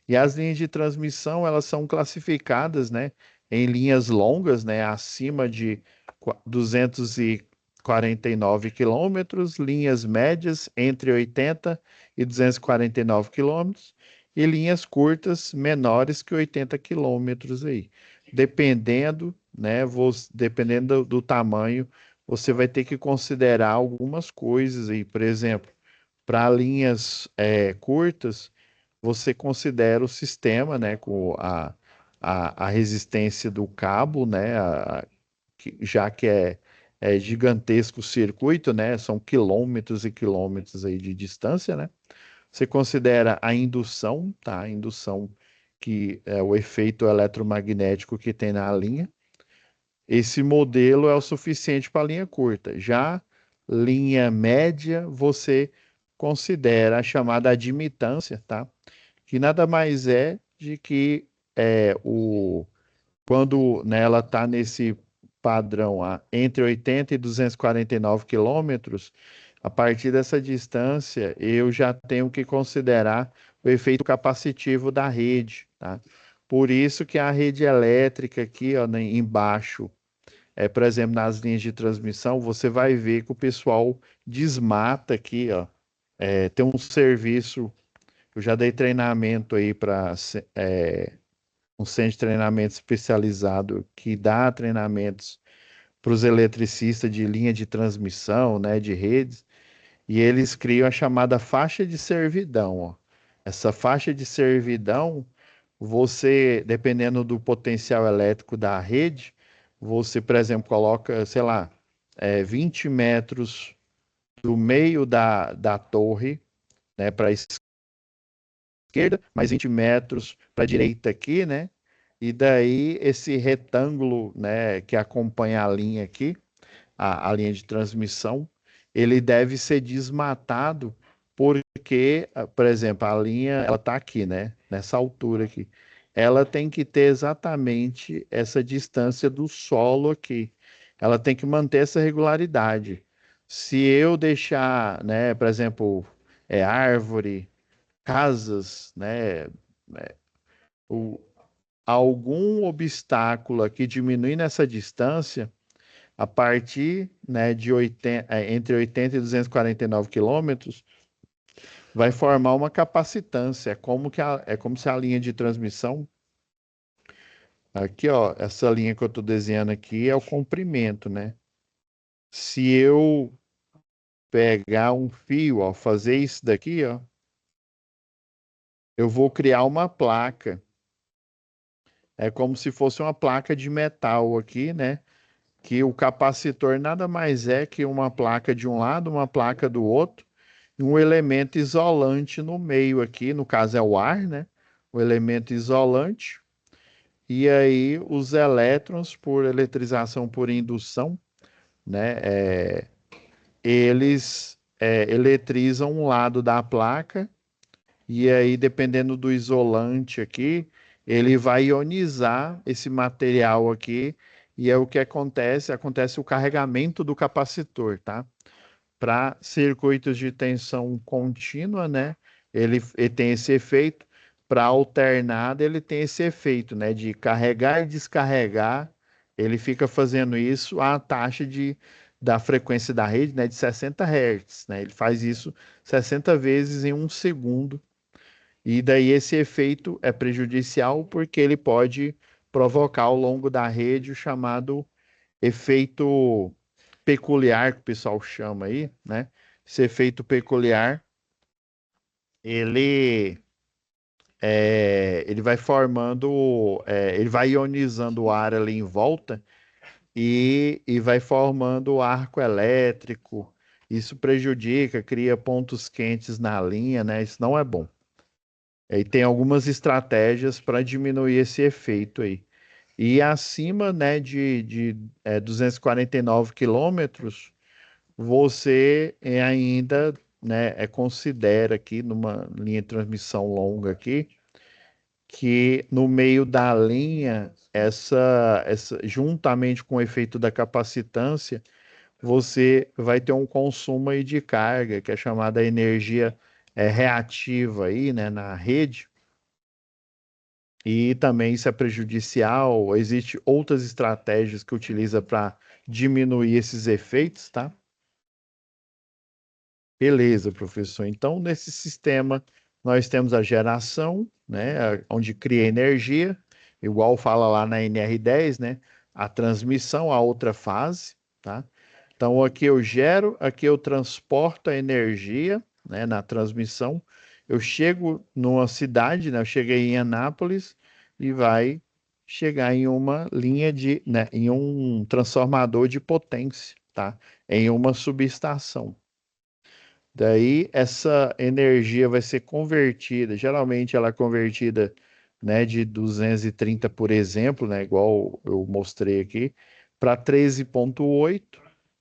E as linhas de transmissão, elas são classificadas, né, em linhas longas, né, acima de 249 quilômetros, linhas médias entre 80 e 249 quilômetros, e linhas curtas menores que 80 quilômetros aí. Dependendo, né, dependendo do tamanho, você vai ter que considerar algumas coisas aí. Por exemplo, para linhas curtas, você considera o sistema, né, com a resistência do cabo, né, já que é gigantesco o circuito, né, são quilômetros e quilômetros aí de distância, né? Você considera a indução, tá? A indução que é o efeito eletromagnético que tem na linha. Esse modelo é o suficiente para linha curta. Já linha média, você considera a chamada admitância, tá? Que nada mais é de que quando, né, ela está nesse padrão entre 80 e 249 quilômetros, a partir dessa distância, eu já tenho que considerar o efeito capacitivo da rede, tá? Por isso que a rede elétrica aqui, ó, embaixo, por exemplo, nas linhas de transmissão, você vai ver que o pessoal desmata aqui, ó. Tem um serviço, eu já dei treinamento aí para um centro de treinamento especializado que dá treinamentos para os eletricistas de linha de transmissão, né, de redes, e eles criam a chamada faixa de servidão, ó. Essa faixa de servidão, você, dependendo do potencial elétrico da rede, você, por exemplo, coloca, sei lá, 20 metros do meio da torre, né, para a esquerda, mais 20 metros para a direita aqui, né? E daí esse retângulo, né, que acompanha a linha aqui, a linha de transmissão, ele deve ser desmatado porque, por exemplo, a linha, ela está aqui, né, nessa altura aqui. Ela tem que ter exatamente essa distância do solo aqui. Ela tem que manter essa regularidade. Se eu deixar, né, por exemplo, árvore, casas, né, o- algum obstáculo que diminui nessa distância, a partir, né, de 80, entre 80 e 249 quilômetros, vai formar uma capacitância. É como se a linha de transmissão, aqui, ó, essa linha que eu estou desenhando aqui é o comprimento, né? Se eu pegar um fio, ó, fazer isso daqui, ó, eu vou criar uma placa. É como se fosse uma placa de metal aqui, né? Que o capacitor nada mais é que uma placa de um lado, uma placa do outro, e um elemento isolante no meio aqui, no caso é o ar, né? O elemento isolante. E aí os elétrons, por eletrização por indução, né? Eles eletrizam um lado da placa, e aí, dependendo do isolante aqui, ele vai ionizar esse material aqui, e é o que acontece, acontece o carregamento do capacitor, tá? Para circuitos de tensão contínua, né? Ele tem esse efeito. Para alternada, ele tem esse efeito, né? De carregar e descarregar. Ele fica fazendo isso a taxa de da frequência da rede, né, de 60 Hz, né? Ele faz isso 60 vezes em um segundo. E daí esse efeito é prejudicial porque ele pode provocar ao longo da rede o chamado efeito peculiar, que o pessoal chama aí, né? Esse efeito peculiar, ele ele vai formando, ele vai ionizando o ar ali em volta e vai formando o arco elétrico. Isso prejudica, cria pontos quentes na linha, né? Isso não é bom. E tem algumas estratégias para diminuir esse efeito aí. E acima, né, de 249 quilômetros, você ainda, né, considera aqui numa linha de transmissão longa aqui, que no meio da linha, juntamente com o efeito da capacitância, você vai ter um consumo aí de carga, que é chamada energia reativa aí, né, na rede, e também isso é prejudicial. Existem outras estratégias que utiliza para diminuir esses efeitos, tá? Beleza, professor. Então, nesse sistema, nós temos a geração, né, onde cria energia, igual fala lá na NR10, né? A transmissão, a outra fase, tá? Então, aqui eu gero, aqui eu transporto a energia, né, na transmissão. Eu chego numa cidade, né? Eu cheguei em Anápolis e vai chegar em uma linha de, né, em um transformador de potência, tá? Em uma subestação. Daí essa energia vai ser convertida, geralmente ela é convertida, né, de 230, por exemplo, né, igual eu mostrei aqui, para 13,8,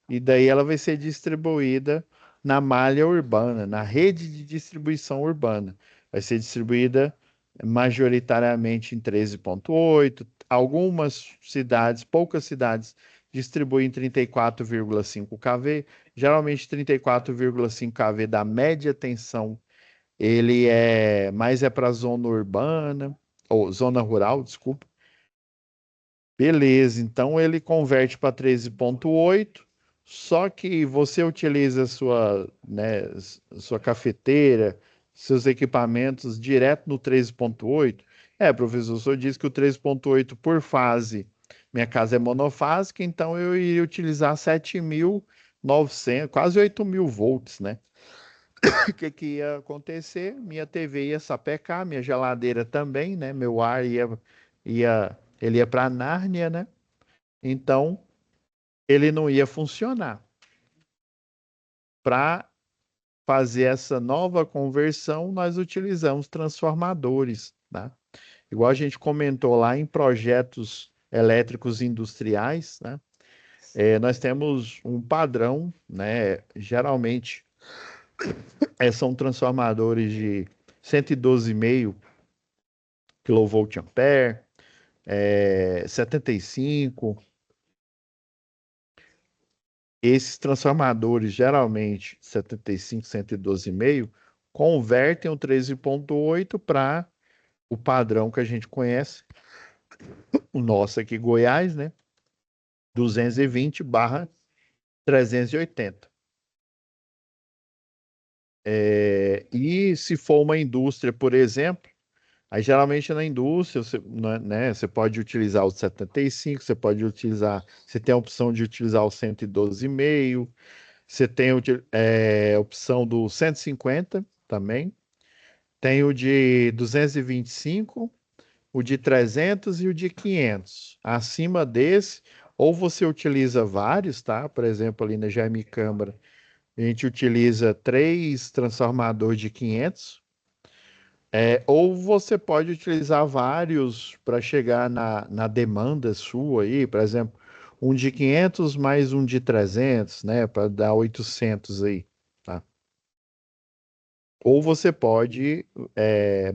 e daí ela vai ser distribuída na malha urbana, na rede de distribuição urbana. Vai ser distribuída majoritariamente em 13,8. Algumas cidades, poucas cidades, distribuem 34,5 kV. Geralmente 34,5 kV da média tensão, ele é mais para zona urbana, ou zona rural, desculpa. Beleza, então ele converte para 13,8, só que você utiliza sua, né, sua cafeteira, seus equipamentos direto no 13,8. Professor, o senhor disse que o 13,8 por fase, minha casa é monofásica, então eu iria utilizar 7.900, quase 8.000 volts, né? O que que ia acontecer? Minha TV ia sapecar, minha geladeira também, né? Meu ar ele ia para Nárnia, né? Então, ele não ia funcionar. Para fazer essa nova conversão, nós utilizamos transformadores, tá? Igual a gente comentou lá em projetos elétricos industriais, né? Nós temos um padrão, né? Geralmente, são transformadores de 112,5 kVA, 75. Esses transformadores, geralmente 75, 112,5, convertem o 13,8 para o padrão que a gente conhece, o nosso aqui, Goiás, né? 220/380. E se for uma indústria, por exemplo, aí geralmente na indústria, né, você pode utilizar o 75, você tem a opção de utilizar o 112,5, você tem a opção do 150 também, tem o de 225, o de 300 e o de 500. Acima desse, ou você utiliza vários, tá? Por exemplo, ali na Jaime Câmara, a gente utiliza 3 transformadores de 500, ou você pode utilizar vários para chegar na demanda sua aí, por exemplo, um de 500 mais um de 300, né, para dar 800 aí, tá? Ou você pode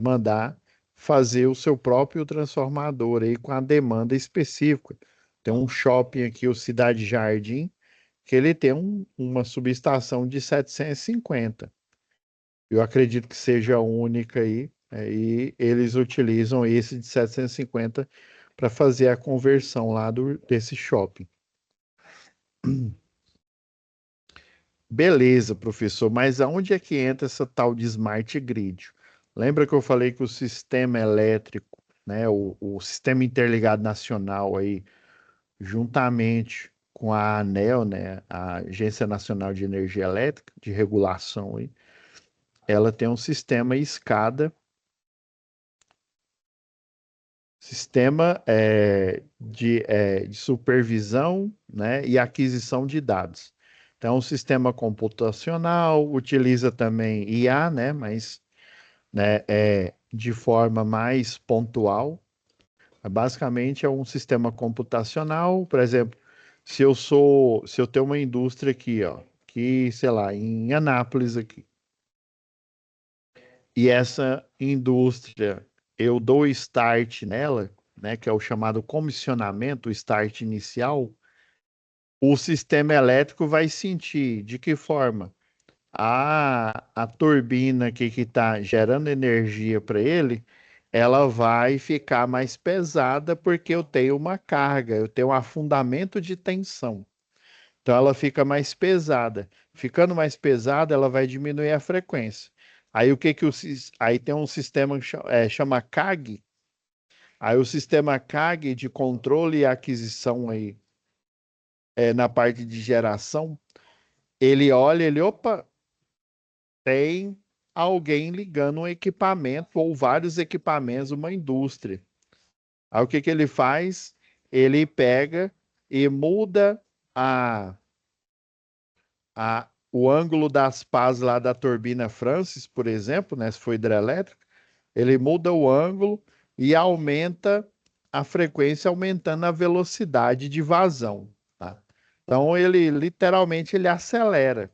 mandar fazer o seu próprio transformador aí com a demanda específica. Tem um shopping aqui, o Cidade Jardim, que ele tem uma subestação de 750. Eu acredito que seja a única aí, e eles utilizam esse de 750 para fazer a conversão lá desse shopping. Beleza, professor, mas aonde é que entra essa tal de smart grid? Lembra que eu falei que o sistema elétrico, né, o sistema interligado nacional aí, juntamente com a ANEEL, né, a Agência Nacional de Energia Elétrica, de regulação aí, ela tem um sistema SCADA, sistema de supervisão, né, e aquisição de dados. Então, o sistema computacional utiliza também IA, né, mas né, de forma mais pontual. Basicamente, é um sistema computacional, por exemplo, se eu tenho uma indústria aqui, ó, que, sei lá, em Anápolis aqui, e essa indústria, eu dou start nela, né, que é o chamado comissionamento, o start inicial, o sistema elétrico vai sentir de que forma? A turbina aqui que está gerando energia para ele, ela vai ficar mais pesada porque eu tenho uma carga, eu tenho um afundamento de tensão. Então ela fica mais pesada. Ficando mais pesada, ela vai diminuir a frequência. Aí o que que aí tem um sistema que chama CAG. Aí o sistema CAG de controle e aquisição aí na parte de geração, ele olha, opa, tem alguém ligando um equipamento ou vários equipamentos, uma indústria. Aí o que que ele faz? Ele pega e muda o ângulo das pás lá da turbina Francis, por exemplo, né, se for hidrelétrica, ele muda o ângulo e aumenta a frequência, aumentando a velocidade de vazão, tá? Então ele literalmente ele acelera,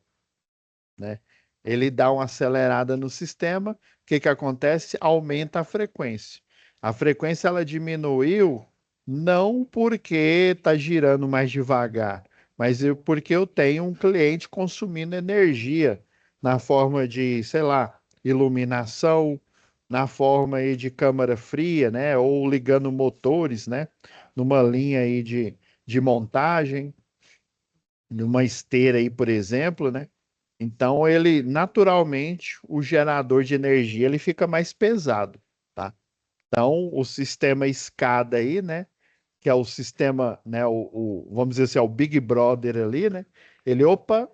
né? Ele dá uma acelerada no sistema, o que que acontece? Aumenta a frequência. A frequência ela diminuiu não porque está girando mais devagar, mas porque eu tenho um cliente consumindo energia na forma de, sei lá, iluminação, na forma aí de câmara fria, né? Ou ligando motores, né? Numa linha aí de montagem, numa esteira aí, por exemplo, né? Então, ele naturalmente, o gerador de energia, ele fica mais pesado, tá? Então, o sistema escada aí, né, que é o sistema, né, vamos dizer assim, é o Big Brother ali, né? Ele, opa,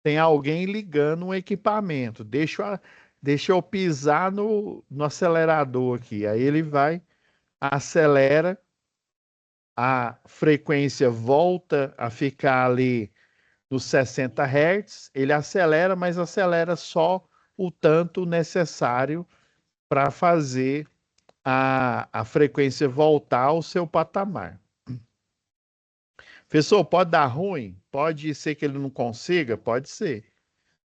tem alguém ligando um equipamento, deixa eu pisar no acelerador aqui. Aí ele vai, acelera, a frequência volta a ficar ali nos 60 Hz, ele acelera, mas acelera só o tanto necessário para fazer a frequência voltar ao seu patamar. Professor, pode dar ruim? Pode ser que ele não consiga? Pode ser.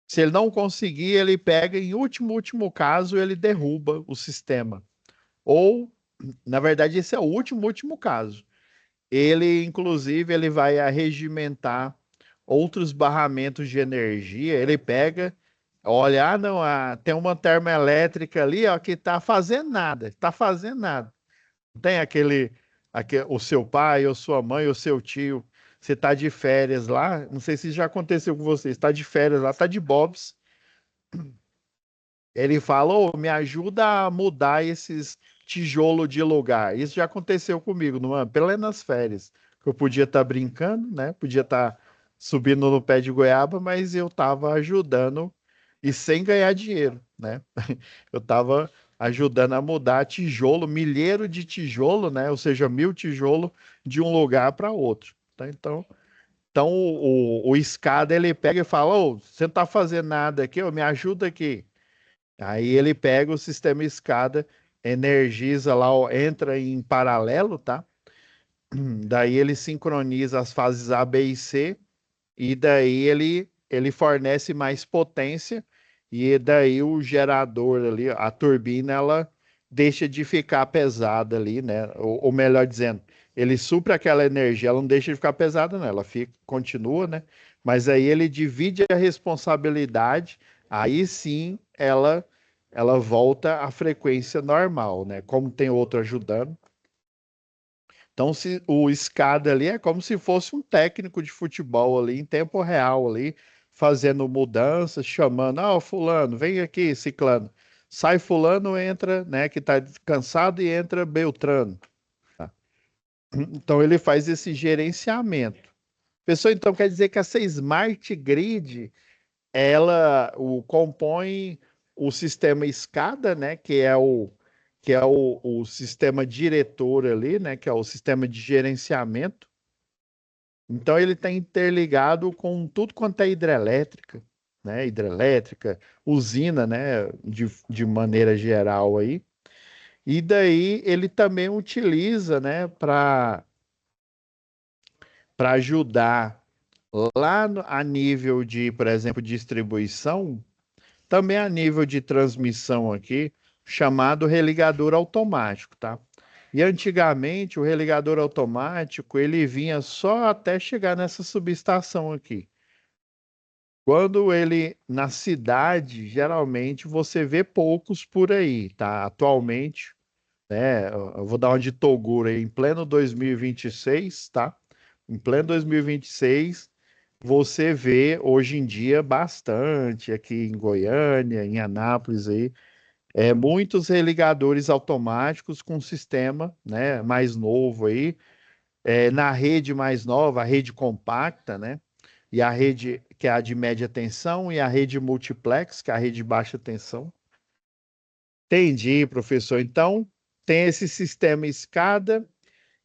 Se ele não conseguir, ele pega, em último caso, ele derruba o sistema. Ou, na verdade, esse é o último caso. Ele, inclusive, ele vai arregimentar outros barramentos de energia. Ele pega, olha, não, tem uma termoelétrica ali, ó, que está fazendo nada, está fazendo nada. Tem o seu pai, ou sua mãe, ou seu tio, você está de férias lá, não sei se já aconteceu com você, está de férias lá, está de bobs, ele fala, ô, me ajuda a mudar esses tijolos de lugar. Isso já aconteceu comigo, numa plenas férias. Eu podia estar brincando, né? Podia estar subindo no pé de goiaba, mas eu estava ajudando e sem ganhar dinheiro, né? Eu estava ajudando a mudar tijolo, milheiro de tijolo, né? Ou seja, 1.000 tijolos de um lugar para outro. Tá? Então o escada ele pega e fala: Ô, você não está fazendo nada aqui, ô, me ajuda aqui. Aí ele pega o sistema escada, energiza lá, ó, entra em paralelo, tá? Daí ele sincroniza as fases A, B e C, e daí ele fornece mais potência, e daí o gerador ali, a turbina, ela deixa de ficar pesada ali, né? Ou melhor dizendo, ele supra aquela energia, ela não deixa de ficar pesada, não, ela fica, continua, né? Mas aí ele divide a responsabilidade, aí sim ela volta à frequência normal, né? Como tem outro ajudando. Então, o escada ali é como se fosse um técnico de futebol ali em tempo real ali, fazendo mudanças, chamando, fulano, vem aqui, ciclano. Sai fulano, entra, né, que está cansado e entra Beltrano. Tá? Então ele faz esse gerenciamento. Pessoal, então quer dizer que essa Smart Grid, ela compõe o sistema SCADA, né, que é o sistema diretor ali, né, que é o sistema de gerenciamento. Então ele está interligado com tudo quanto é hidrelétrica, né, usina, né, de maneira geral aí. E daí ele também utiliza, né, para ajudar lá a nível de, por exemplo, distribuição, também a nível de transmissão aqui, chamado religador automático, tá? E antigamente o religador automático ele vinha só até chegar nessa subestação aqui. Quando ele na cidade, geralmente você vê poucos por aí, tá? Atualmente, né? Eu vou dar uma de Toguro aí, em pleno 2026, tá? Em pleno 2026, você vê hoje em dia bastante aqui em Goiânia, em Anápolis aí, muitos religadores automáticos com sistema, né, mais novo aí, na rede mais nova, a rede compacta, né, e a rede que é a de média tensão e a rede multiplex, que é a rede de baixa tensão. Entendi, professor. Então, tem esse sistema escada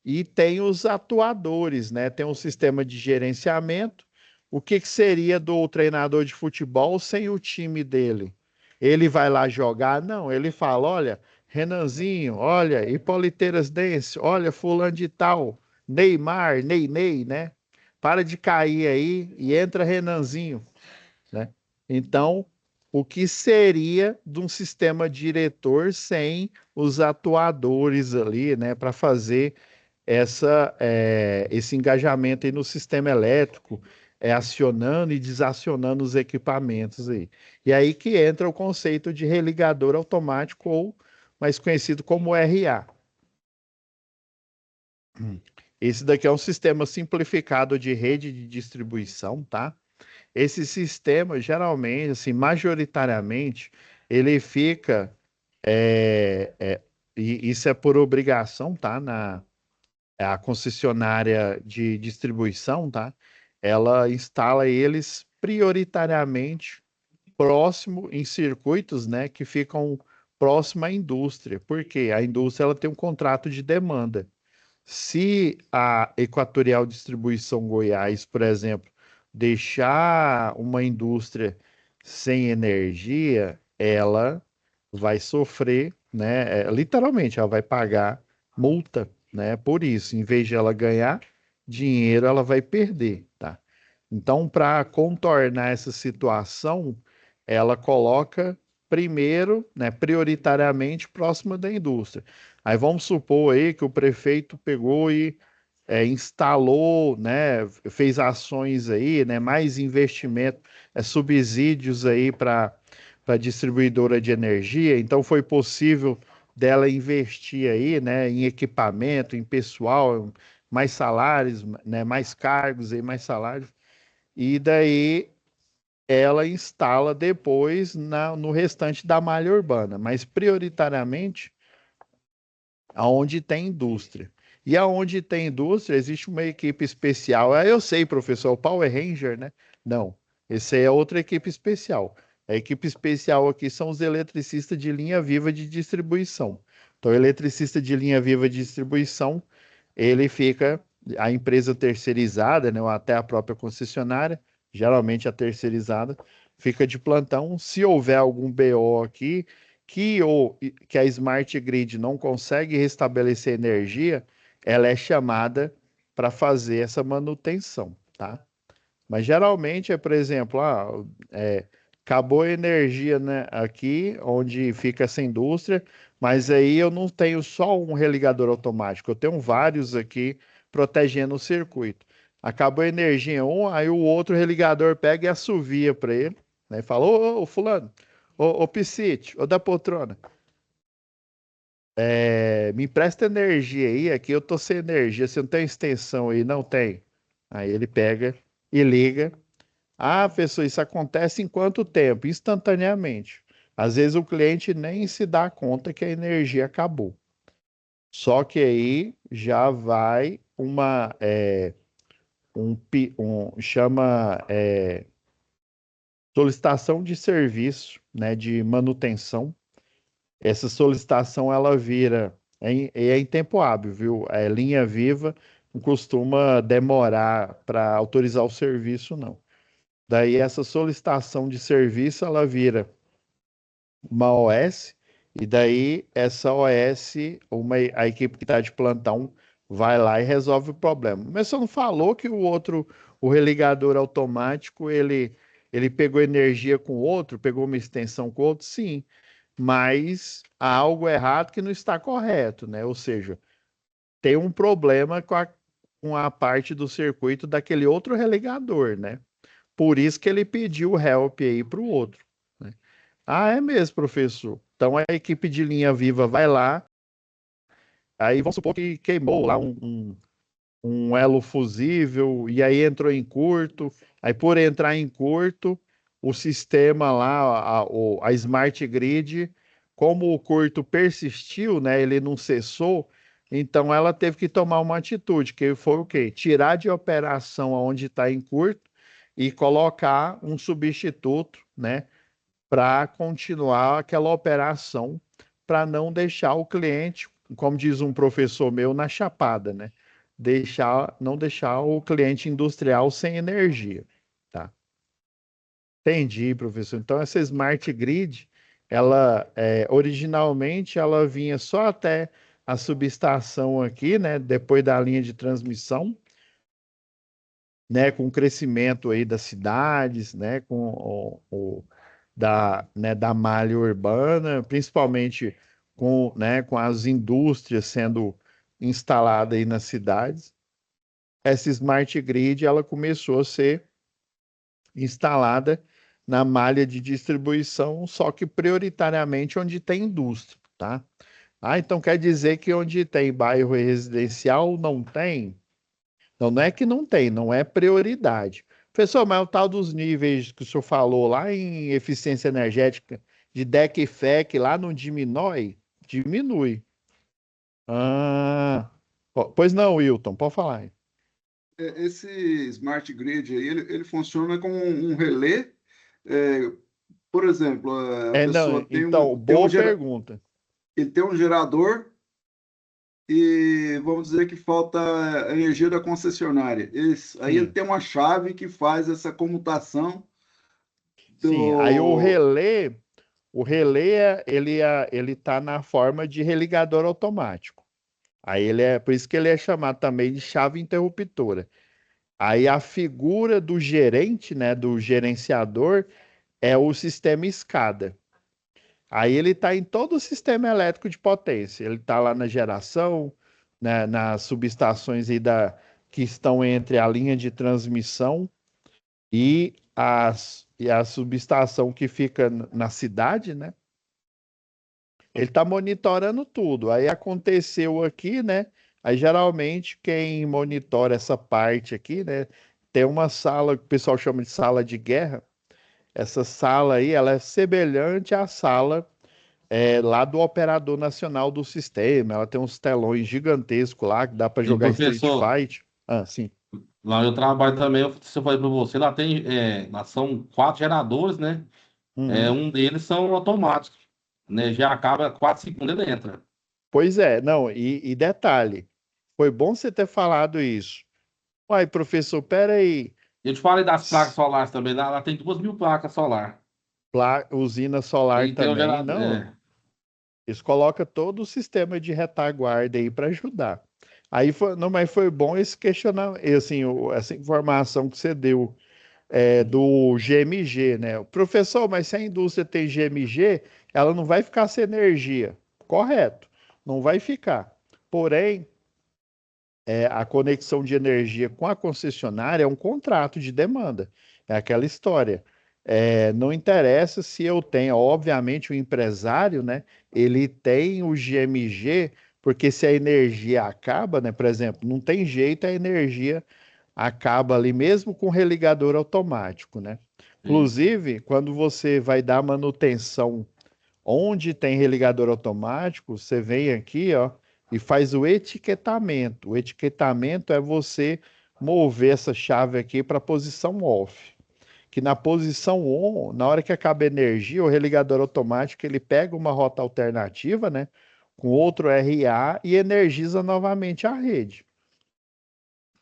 e tem os atuadores, né? Tem um sistema de gerenciamento. O que que seria do treinador de futebol sem o time dele? Ele vai lá jogar? Não, ele fala: olha, Renanzinho, olha, Ipoliteiras Dance, olha, fulano de tal, Neymar, Ney, né? Para de cair aí e entra Renanzinho, né? Então, o que seria de um sistema diretor sem os atuadores ali, né, para fazer esse engajamento aí no sistema elétrico, acionando e desacionando os equipamentos aí. E aí que entra o conceito de religador automático, ou mais conhecido como RA. Esse daqui é um sistema simplificado de rede de distribuição, tá? Esse sistema, geralmente, assim, majoritariamente, ele fica, e isso é por obrigação, tá? A concessionária de distribuição, tá? Ela instala eles prioritariamente próximo em circuitos, né, que ficam próximo à indústria, porque a indústria ela tem um contrato de demanda. Se a Equatorial Distribuição Goiás, por exemplo, deixar uma indústria sem energia, ela vai sofrer, né? Literalmente, ela vai pagar multa, né? Por isso, em vez de ela ganhar dinheiro, ela vai perder, tá? Então, para contornar essa situação, ela coloca primeiro, né, prioritariamente próxima da indústria. Aí vamos supor aí que o prefeito pegou e instalou, né, fez ações aí, né, mais investimento, subsídios aí para distribuidora de energia. Então foi possível dela investir aí, né, em equipamento, em pessoal, mais salários, né, mais cargos aí, mais salários. E daí ela instala depois no restante da malha urbana, mas prioritariamente aonde tem indústria. E aonde tem indústria, existe uma equipe especial. Eu sei, professor, o Power Ranger, né? Não, esse aí é outra equipe especial. A equipe especial aqui são os eletricistas de linha viva de distribuição. Então, o eletricista de linha viva de distribuição, ele fica, a empresa terceirizada, né, ou até a própria concessionária, geralmente a terceirizada, fica de plantão. Se houver algum BO aqui, que a Smart Grid não consegue restabelecer energia, ela é chamada para fazer essa manutenção, tá? Mas geralmente por exemplo, acabou a energia, né, aqui onde fica essa indústria, mas aí eu não tenho só um religador automático, eu tenho vários aqui protegendo o circuito. Acabou a energia em um, aí o outro religador pega e assovia para ele, né, e fala: ô, fulano, ô Piscite, ô da poltrona, me empresta energia aí, aqui eu tô sem energia, você não tem extensão aí? Não tem. Aí ele pega e liga. Ah, professor, isso acontece em quanto tempo? Instantaneamente. Às vezes o cliente nem se dá conta que a energia acabou. Só que aí já vai chama solicitação de serviço, né, de manutenção. Essa solicitação ela vira em tempo hábil, viu? É linha viva, não costuma demorar para autorizar o serviço, não. Daí essa solicitação de serviço ela vira uma OS, e daí essa OS, a equipe que está de plantão vai lá e resolve o problema. Mas você não falou que o religador automático, ele pegou energia com o outro, pegou uma extensão com o outro? Sim, mas há algo errado que não está correto, né? Ou seja, tem um problema com a parte do circuito daquele outro religador, né? Por isso que ele pediu help aí para o outro, né? Ah, é mesmo, professor. Então a equipe de linha viva vai lá, aí vamos supor que queimou lá um elo fusível, e aí entrou em curto. Aí por entrar em curto, o sistema lá, a Smart Grid, como o curto persistiu, né, ele não cessou, então ela teve que tomar uma atitude, que foi o quê? Tirar de operação onde está em curto e colocar um substituto, né, para continuar aquela operação, para não deixar o cliente, como diz um professor meu, na chapada, né? Não deixar o cliente industrial sem energia, tá? Entendi, professor. Então essa Smart Grid, ela originalmente ela vinha só até a subestação aqui, né? Depois da linha de transmissão, né? Com o crescimento aí das cidades, né? Com da malha urbana, principalmente com as indústrias sendo instaladas aí nas cidades. Essa Smart Grid ela começou a ser instalada na malha de distribuição, só que prioritariamente onde tem indústria, tá? Ah, então quer dizer que onde tem bairro residencial não tem? Não, não é que não tem, não é prioridade. Professor, mas o tal dos níveis que o senhor falou lá em eficiência energética de DEC e FEC lá não diminui? Diminui. Ah, pois não, Wilton, pode falar. Esse Smart Grid aí, ele funciona como um relé. é, por exemplo, a Não, pessoa então, boa pergunta. ele tem um gerador e vamos dizer que falta a energia da concessionária. Aí ele Sim, tem uma chave que faz essa comutação sim. Aí do. o relé ele tá na forma de religador automático. Aí por isso que ele é chamado também de chave interruptora. Aí a figura do gerente, né, do gerenciador, é o sistema escada. Aí ele está em todo o sistema elétrico de potência. Ele está lá na geração, né, nas subestações aí que estão entre a linha de transmissão e a subestação que fica na cidade, né? Ele está monitorando tudo. Aí aconteceu aqui, né? Aí geralmente quem monitora essa parte aqui, né? Tem uma sala que o pessoal chama de sala de guerra. Essa sala aí, ela é semelhante à sala lá do operador nacional do sistema. Ela tem uns telões gigantescos lá que dá para E jogar Street professor, Fight. Ah, sim. lá onde eu trabalho também, se eu falei para você, lá são 4 geradores, né? Uhum. Um deles são automáticos, né? Já acaba 4 segundos ele entra. Pois é, não, e detalhe, foi bom você ter falado isso. Uai, professor, peraí. Eu te falei das placas solares também, lá tem 2.000 placas solar. Usina solar E tem um também, gerador. não. Eles colocam todo o sistema de retaguarda aí para ajudar. Aí foi, não, mas foi bom esse questionamento, assim, essa informação que você deu do GMG, né? Professor, mas se a indústria tem GMG, ela não vai ficar sem energia. Correto, não vai ficar. Porém, a conexão de energia com a concessionária é um contrato de demanda. É aquela história. Não interessa se eu tenho, obviamente, o empresário, né? Ele tem o GMG, porque se a energia acaba, né? Por exemplo, não tem jeito a energia acaba ali mesmo com religador automático, né? Isso. Inclusive, quando você vai dar manutenção onde tem religador automático, você vem aqui, ó, e faz o etiquetamento. O etiquetamento é você mover essa chave aqui para a posição off. Que na posição on, na hora que acaba a energia, o religador automático ele pega uma rota alternativa, né, com outro RA e energiza novamente a rede.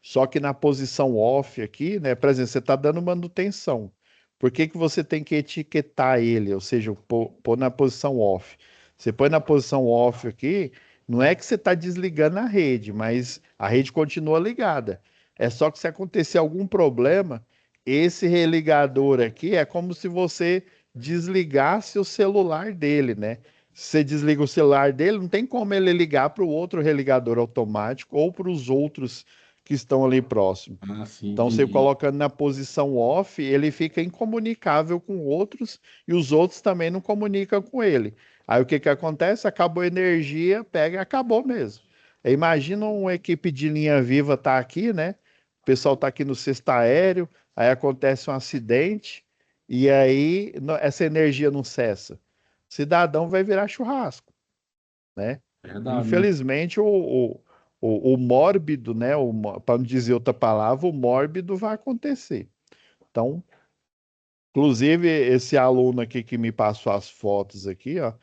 Só que na posição off aqui, né, por exemplo, você está dando manutenção. Por que que você tem que etiquetar ele, ou seja, pôr na posição off? Você põe na posição off aqui, não é que você está desligando a rede, mas a rede continua ligada. É só que se acontecer algum problema, esse religador aqui é como se você desligasse o celular dele, né? Se você desliga o celular dele, não tem como ele ligar para o outro religador automático ou para os outros que estão ali próximo. Ah, sim, Então, você entendi. colocando na posição off, ele fica incomunicável com outros e os outros também não comunicam com ele. Aí o que que acontece? Acabou a energia, pega e acabou mesmo. Imagina uma equipe de linha viva tá aqui, né? O pessoal tá aqui no cesto aéreo, aí acontece um acidente e aí essa energia não cessa. O cidadão vai virar churrasco, né? Verdade, né? Infelizmente, o mórbido, né? Para não dizer outra palavra, o mórbido vai acontecer. Então, inclusive, esse aluno aqui que me passou as fotos aqui, ó,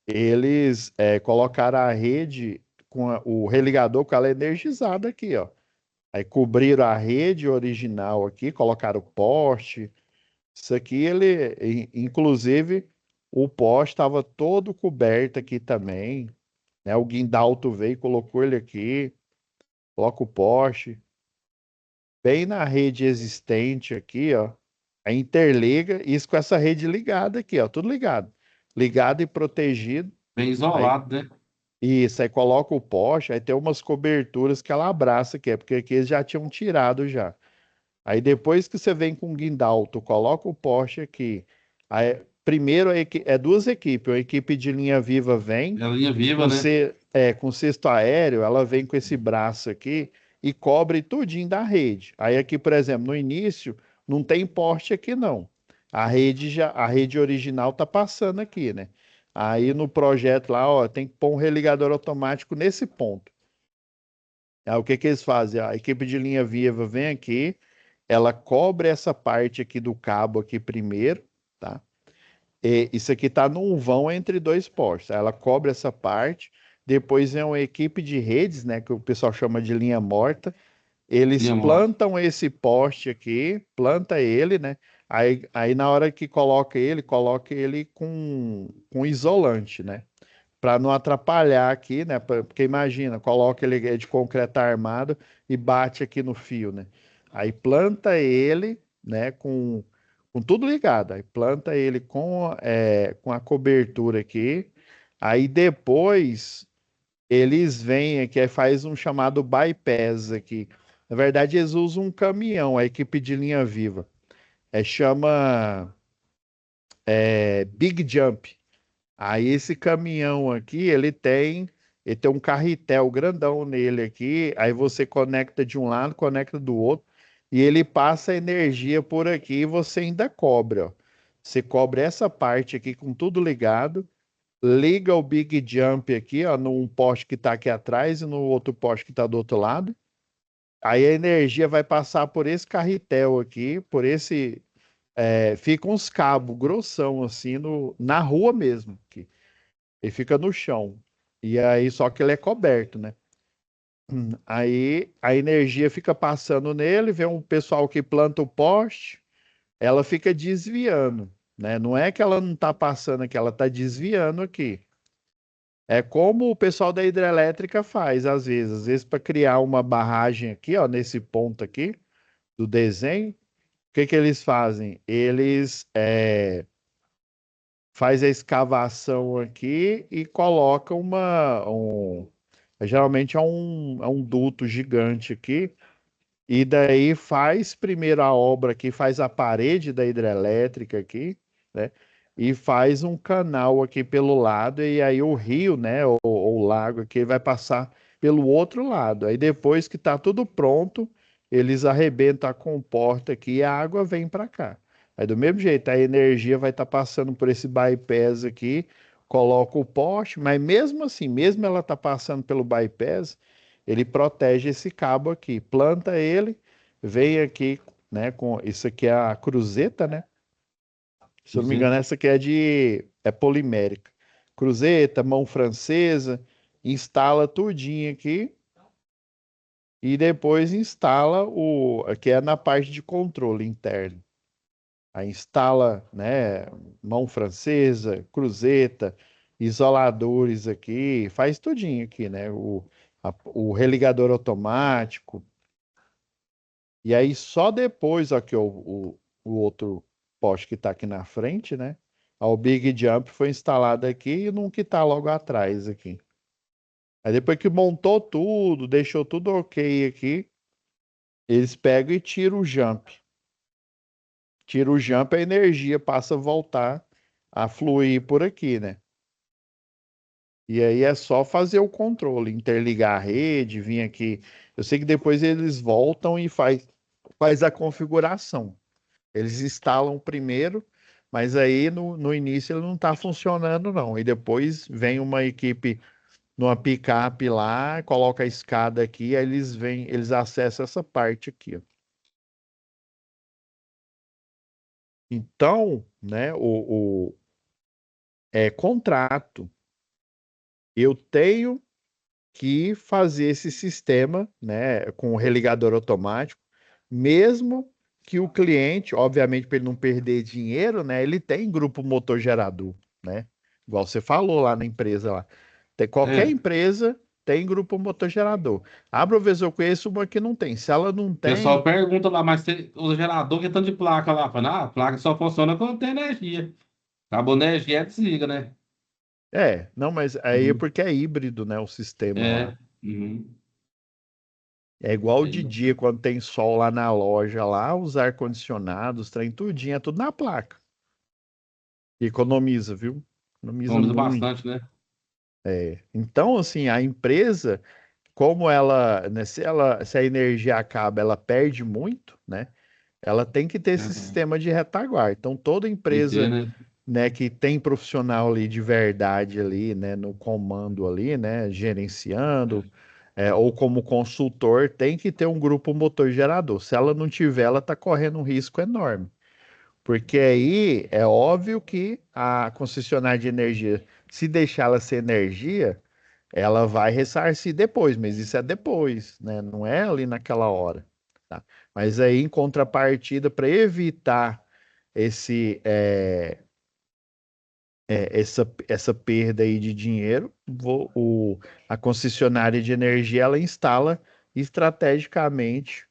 eles colocaram a rede com o religador com ela energizada aqui, ó. Aí cobriram a rede original aqui, colocaram o poste. Isso aqui, inclusive, o poste estava todo coberto aqui também, né? O guindalto veio, colocou ele aqui, coloca o poste, bem na rede existente aqui, ó. Aí interliga, isso com essa rede ligada aqui, ó, tudo ligado. Ligado e protegido. Bem Aí, isolado, né? isso, aí coloca o poste, aí tem umas coberturas que ela abraça aqui, porque aqui eles já tinham tirado já. Aí depois que você vem com o guindal, tu coloca o poste aqui. Aí, primeiro é duas equipes, a equipe de linha viva vem É a linha viva, com, né? com cesto aéreo, ela vem com esse braço aqui e cobre tudinho da rede. Aí aqui, por exemplo, no início não tem poste aqui não. A rede original tá passando aqui, né? Aí no projeto lá, ó, tem que pôr um religador automático nesse ponto. Aí o que que eles fazem? A equipe de linha viva vem aqui, ela cobre essa parte aqui do cabo aqui primeiro, tá? E isso aqui está num vão entre dois postes. Ela cobre essa parte. Depois vem uma equipe de redes, né, que o pessoal chama de linha morta. Eles Linha morta. plantam esse poste aqui, planta ele, né? Aí na hora que coloca ele com isolante, né? Para não atrapalhar aqui, né? Porque imagina, coloca ele de concreto armado e bate aqui no fio, né? Aí planta ele, né? Com tudo ligado. Aí planta ele com a cobertura aqui. Aí depois eles vêm aqui e faz um chamado bypass aqui. Na verdade, eles usam um caminhão, a equipe de linha viva. Chama Big Jump. Aí esse caminhão aqui, ele tem um carretel grandão nele aqui, aí você conecta de um lado, conecta do outro, e ele passa energia por aqui e você ainda cobre, ó. Você cobre essa parte aqui com tudo ligado, liga o Big Jump aqui, ó, num poste que está aqui atrás e no outro poste que está do outro lado. Aí a energia vai passar por esse carretel aqui, fica uns cabos grossão assim na rua mesmo. Aqui. Ele fica no chão. E aí, só que ele é coberto, né? Aí a energia fica passando nele, vem um pessoal que planta o poste, ela fica desviando, né? Não é que ela não tá passando aqui, ela tá desviando aqui. É como o pessoal da hidrelétrica faz, às vezes para criar uma barragem aqui, ó, nesse ponto aqui do desenho, o que que eles fazem? Eles faz a escavação aqui e coloca geralmente é um duto gigante aqui, e daí faz primeiro a obra aqui, faz a parede da hidrelétrica aqui, né? E faz um canal aqui pelo lado, e aí o rio, né, ou o lago aqui vai passar pelo outro lado. Aí depois que tá tudo pronto, eles arrebentam a comporta aqui e a água vem para cá. Aí do mesmo jeito, a energia vai estar passando por esse bypass aqui, coloca o poste, mas mesmo assim, mesmo ela tá passando pelo bypass, ele protege esse cabo aqui, planta ele, vem aqui, né, com isso aqui é a cruzeta, né? Se eu não me engano, Sim. essa aqui é polimérica. Cruzeta, mão francesa, instala tudinho aqui e depois instala o, aqui é na parte de controle interno. Aí instala, né, mão francesa, cruzeta, isoladores aqui, faz tudinho aqui, né? O religador automático. E aí só depois, ó, que o outro poste que está aqui na frente, né? O Big Jump foi instalado aqui e não que está logo atrás aqui. Aí depois que montou tudo, deixou tudo ok aqui, eles pegam e tiram o jump. Tira o jump, a energia passa a voltar a fluir por aqui, né? E aí é só fazer o controle, interligar a rede, vir aqui. Eu sei que depois eles voltam e faz a configuração. Eles instalam primeiro, mas aí no início ele não está funcionando, não. E depois vem uma equipe numa picape lá, coloca a escada aqui, aí eles acessam essa parte aqui, ó. Então, né, é contrato. Eu tenho que fazer esse sistema, né, com o religador automático, mesmo que o cliente, obviamente, para ele não perder dinheiro, né, ele tem grupo motor gerador, né? Igual você falou lá na empresa lá. Qualquer É. empresa tem grupo motor gerador. A Provisor eu conheço uma que não tem. Se ela não O pessoal tem, pergunta lá, mas você usa gerador, que tanto de placa lá? Fala, ah, a placa só funciona quando tem energia. Acabou a energia, desliga, né? não, mas aí é Uhum. porque é híbrido, né, o sistema lá. É. Uhum. É igual de Aí, dia, quando tem sol lá na loja, lá, os ar-condicionados, trem tudinho, é tudo na placa. E economiza, viu? Economiza economiza muito. bastante, né? Então, assim, a empresa, como ela, né, se a energia acaba, ela perde muito, né? Ela tem que ter esse Uhum. sistema de retaguarda. Então, toda Tem que ter, empresa, né? né, que tem profissional ali de verdade ali, né, no comando ali, né, gerenciando, ou como consultor, tem que ter um grupo motor gerador. Se ela não tiver, ela está correndo um risco enorme. Porque aí é óbvio que a concessionária de energia, se deixar ela sem energia, ela vai ressarcir depois, mas isso é depois, né? Não é ali naquela hora, tá? Mas aí, em contrapartida, para evitar esse, essa perda aí de dinheiro, a concessionária de energia ela instala estrategicamente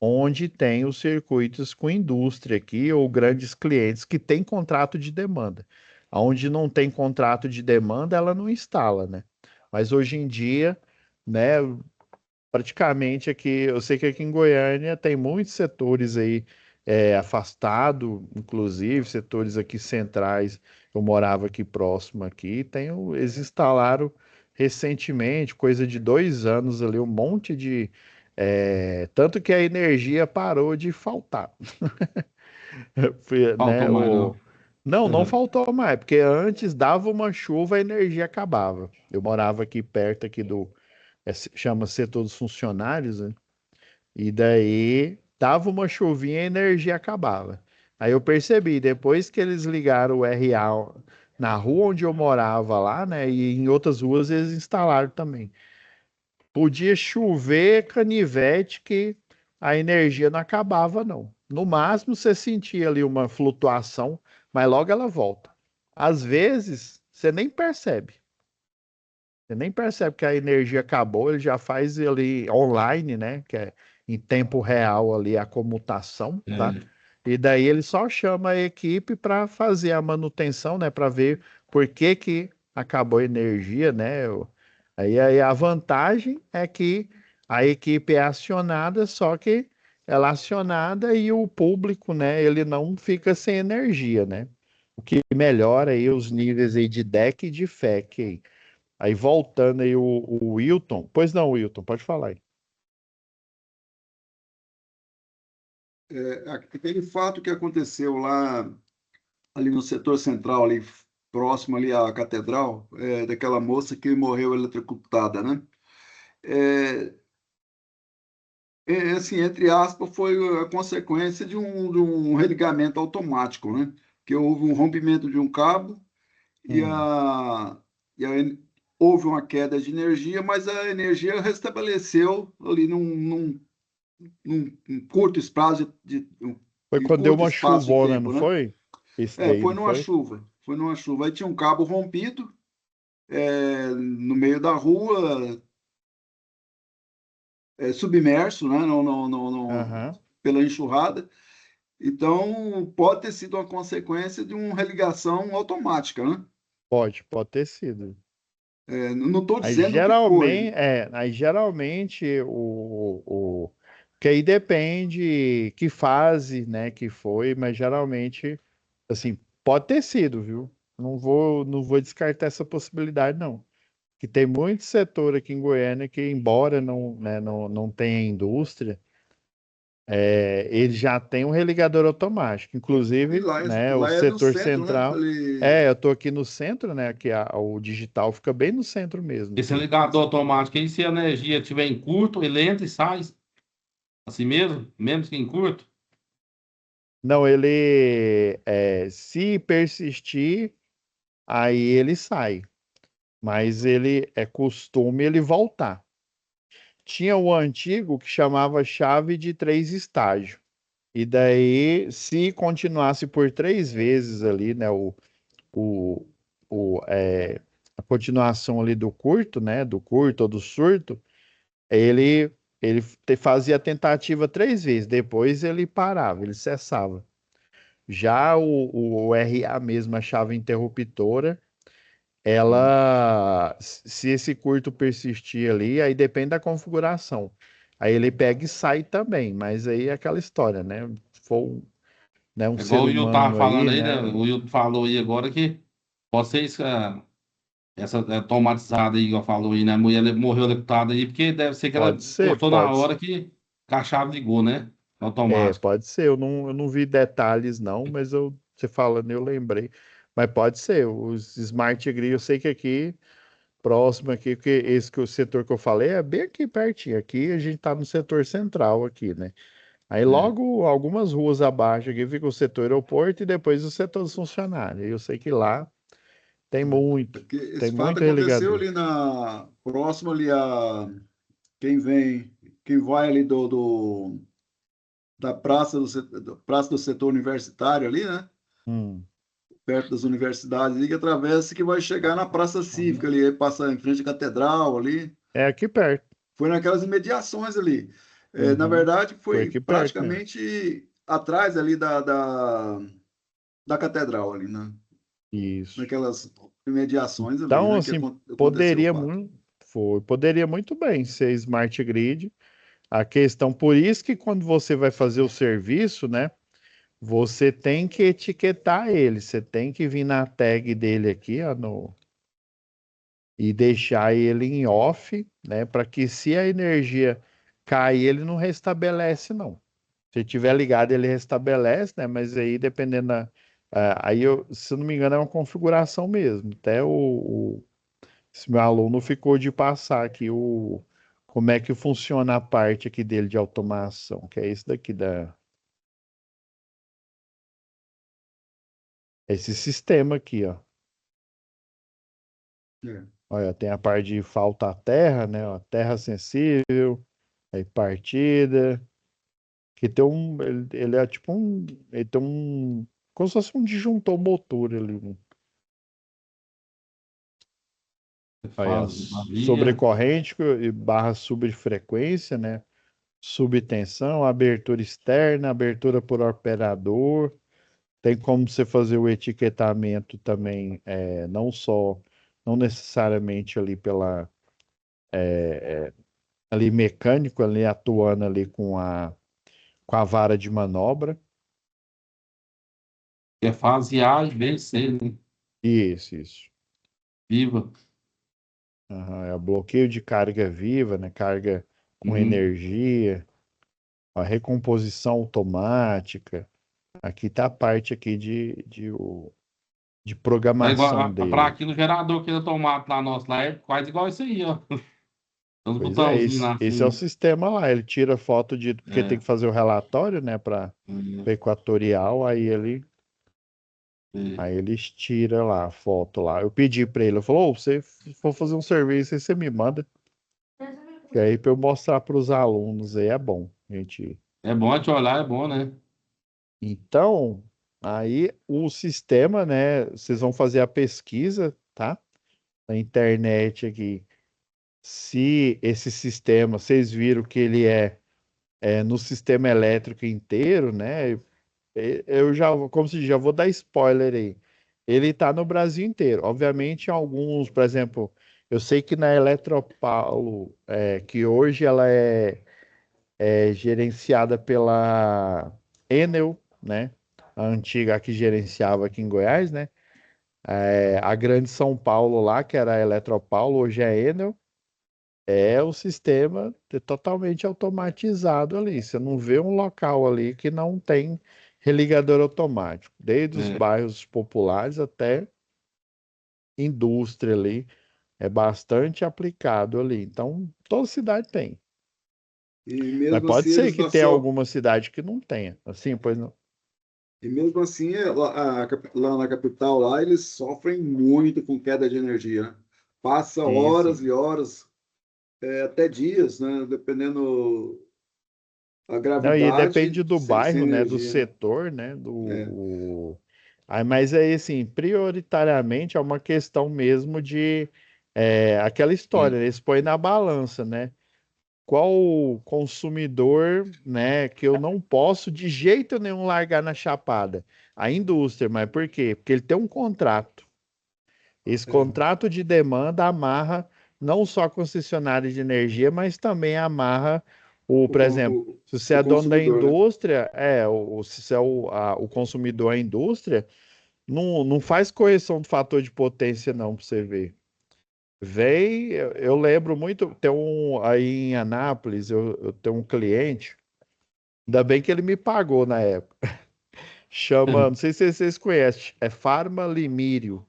onde tem os circuitos com indústria aqui ou grandes clientes que têm contrato de demanda. Onde não tem contrato de demanda, ela não instala, né? Mas hoje em dia, né, praticamente aqui, eu sei que aqui em Goiânia tem muitos setores aí afastado, inclusive setores aqui centrais. Eu morava aqui próximo aqui, eles instalaram recentemente, coisa de 2 anos ali, um monte de tanto que a energia parou de faltar. Né, Faltou mais, não. não Uhum. faltou mais, porque antes dava uma chuva, a energia acabava. Eu morava aqui perto aqui chama Setor dos Funcionários, né? E daí dava uma chuvinha e a energia acabava. Aí eu percebi, depois que eles ligaram o RA na rua onde eu morava lá, né? E em outras ruas eles instalaram também. Podia chover canivete que a energia não acabava, não. No máximo você sentia ali uma flutuação, mas logo ela volta. Às vezes você nem percebe. Você nem percebe que a energia acabou, ele já faz ali online, né? Que é em tempo real ali a comutação, tá? É. E daí ele só chama a equipe para fazer a manutenção, né? Para ver por que que acabou a energia, né? Aí a vantagem é que a equipe é acionada, só que ela é acionada e o público, né? Ele não fica sem energia, né? O que melhora aí os níveis aí de DEC e de FEC aí. Aí voltando aí o Wilton. Pois não, Wilton, pode falar aí. aquele fato que aconteceu lá, ali no setor central, ali próximo ali à catedral, daquela moça que morreu eletrocutada, né? É, assim, entre aspas, foi a consequência de um religamento automático, né? Que houve um rompimento de um cabo e, Hum. a, e a en- houve uma queda de energia, mas a energia restabeleceu ali num curto espaço Foi em quando deu curto uma espaço de chuvona, não tempo, né? foi? Esse daí, Foi não numa foi? chuva, foi numa chuva. Aí tinha um cabo rompido, no meio da rua, submerso, né? Aham. Pela enxurrada. Então, pode ter sido uma consequência de uma religação automática, né? Pode ter sido. Não estou dizendo que foi. Aí geralmente que aí depende que fase, né, que foi, mas geralmente, assim, pode ter sido, viu? Não vou descartar essa possibilidade, não. Que tem muito setor aqui em Goiânia que, embora não, né, não tenha indústria, ele já tem um religador automático. E Inclusive, lá, né, o lá é no setor centro, né? central. Falei, Eu tô aqui no centro, né? Que o digital fica bem no centro mesmo Esse aqui. ligador automático aí, se a energia estiver em curto, ele entra e sai assim mesmo, menos que em curto. Não, ele se persistir, aí ele sai. Mas ele é costume ele voltar. Tinha o antigo que chamava chave de 3 estágios. E daí, se continuasse por 3 vezes ali, né? O, o, é, a continuação ali do curto, né? Do curto ou do surto, ele, ele fazia a tentativa 3 vezes, depois ele parava, ele cessava. Já o RA mesmo, a chave interruptora, ela, se esse curto persistir ali, aí depende da configuração. Aí ele pega e sai também, mas aí é aquela história, né? Se for né, um É ser igual o Will tava humano falando aí, aí, né? né? O Will falou aí agora que pode ser isso, essa automatizada aí, igual falou aí, né? A mulher morreu eletrocutada aí, porque deve ser que ela Pode ser, encostou na pode hora que a chave ligou, né? Automático. pode ser. Eu não vi detalhes, não, mas você falando, eu lembrei. Mas pode ser. Os Smart Grid, eu sei que aqui, próximo aqui, porque esse que o setor que eu falei é bem aqui pertinho. Aqui a gente tá no setor central aqui, né? Aí É. logo algumas ruas abaixo aqui fica o setor aeroporto e depois o setor dos funcionários. Eu sei que lá tem muito, porque tem esse fato muito aconteceu religador. ali próximo ali quem vem, quem vai ali da praça do setor universitário ali, né? Hum. Perto das universidades, ali que atravessa que vai chegar na Praça Cívica ali, aí passa em frente à catedral ali. É aqui perto. Foi naquelas imediações ali. Na Uhum. verdade, Foi foi aqui perto mesmo. praticamente atrás ali da catedral ali, né? Isso. Naquelas imediações ali, Então, né? Que assim, aconteceu o fato. poderia muito bem ser Smart Grid. A questão, por isso que quando você vai fazer o serviço, né, você tem que etiquetar ele, você tem que vir na tag dele aqui, ó, e deixar ele em off, né, para que se a energia cair, ele não restabelece, não. Se tiver ligado, ele restabelece, né, mas aí dependendo aí se eu não me engano, é uma configuração mesmo. Até esse meu aluno ficou de passar aqui como é que funciona a parte aqui dele de automação, que é isso daqui esse sistema aqui, ó. É. Olha, tem a parte de falta à terra, né? Ó, terra sensível, aí partida, que tem ele é tipo ele tem como se fosse um disjuntor motor ali, né? Você Aí, ó, faz a via. sobrecorrente e barra subfrequência, né? Subtensão, abertura externa, abertura por operador. Tem como você fazer o etiquetamento também, não necessariamente ali ali mecânico, ali atuando ali com a vara de manobra. Que é fase A e B e C, né? Isso. Viva. Aham, é o bloqueio de carga viva, né? Carga com Uhum. energia. a recomposição automática. Aqui tá a parte aqui de É igual programação para dele. aquilo, o gerador que eu tomate lá nosso lá é quase igual isso aí, ó. Tem uns Pois é, botãozinhos esse, lá esse é o assim. sistema lá. Ele tira foto de. Porque tem É, que fazer o relatório, né, para é, o Equatorial, é. aí eles tiram lá a foto lá. Eu pedi para ele, eu falou, "Ô, você for fazer um serviço aí, você me manda. Que aí para eu mostrar para os alunos aí é bom, gente. É bom te olhar, é bom, né? Então, aí o sistema, né, vocês vão fazer a pesquisa, tá? Na internet aqui. Se esse sistema, vocês viram que ele é no sistema elétrico inteiro, né? Eu já, como se diz, já vou dar spoiler aí. Ele está no Brasil inteiro. Obviamente, alguns, por exemplo, eu sei que na Eletropaulo, que hoje ela é gerenciada pela Enel, né? A antiga que gerenciava aqui em Goiás, né? A Grande São Paulo lá, que era a Eletropaulo, hoje é Enel. É o sistema totalmente automatizado ali. Você não vê um local ali que não tem religador automático, desde os É. bairros populares até indústria ali, é bastante aplicado ali. Então, toda cidade tem. E Mas mesmo pode assim ser eles que não tenha só, alguma cidade que não tenha. Assim, pois não. e mesmo assim lá na capital lá eles sofrem muito com queda de energia, né? Passa Sim, horas sim. e horas, até dias, né? Dependendo a Não, e gravidade, depende do sem bairro, né, do energia, né? setor, né, É, Mas aí, assim, prioritariamente é uma questão mesmo de aquela história, né, eles põem na balança, né? Qual o consumidor, né, que eu não posso de jeito nenhum largar na chapada? A indústria, mas por quê? Porque ele tem um contrato. Esse é. contrato de demanda amarra não só a concessionária de energia, mas também amarra O, por con- exemplo, o, se você o é dono da consumidor, né? indústria, se você é o consumidor, a indústria, não faz correção do fator de potência, não, para você ver. Eu lembro muito, aí em Anápolis, eu tenho um cliente, ainda bem que ele me pagou na época, chama, não sei se vocês conhecem, é Farma Limírio.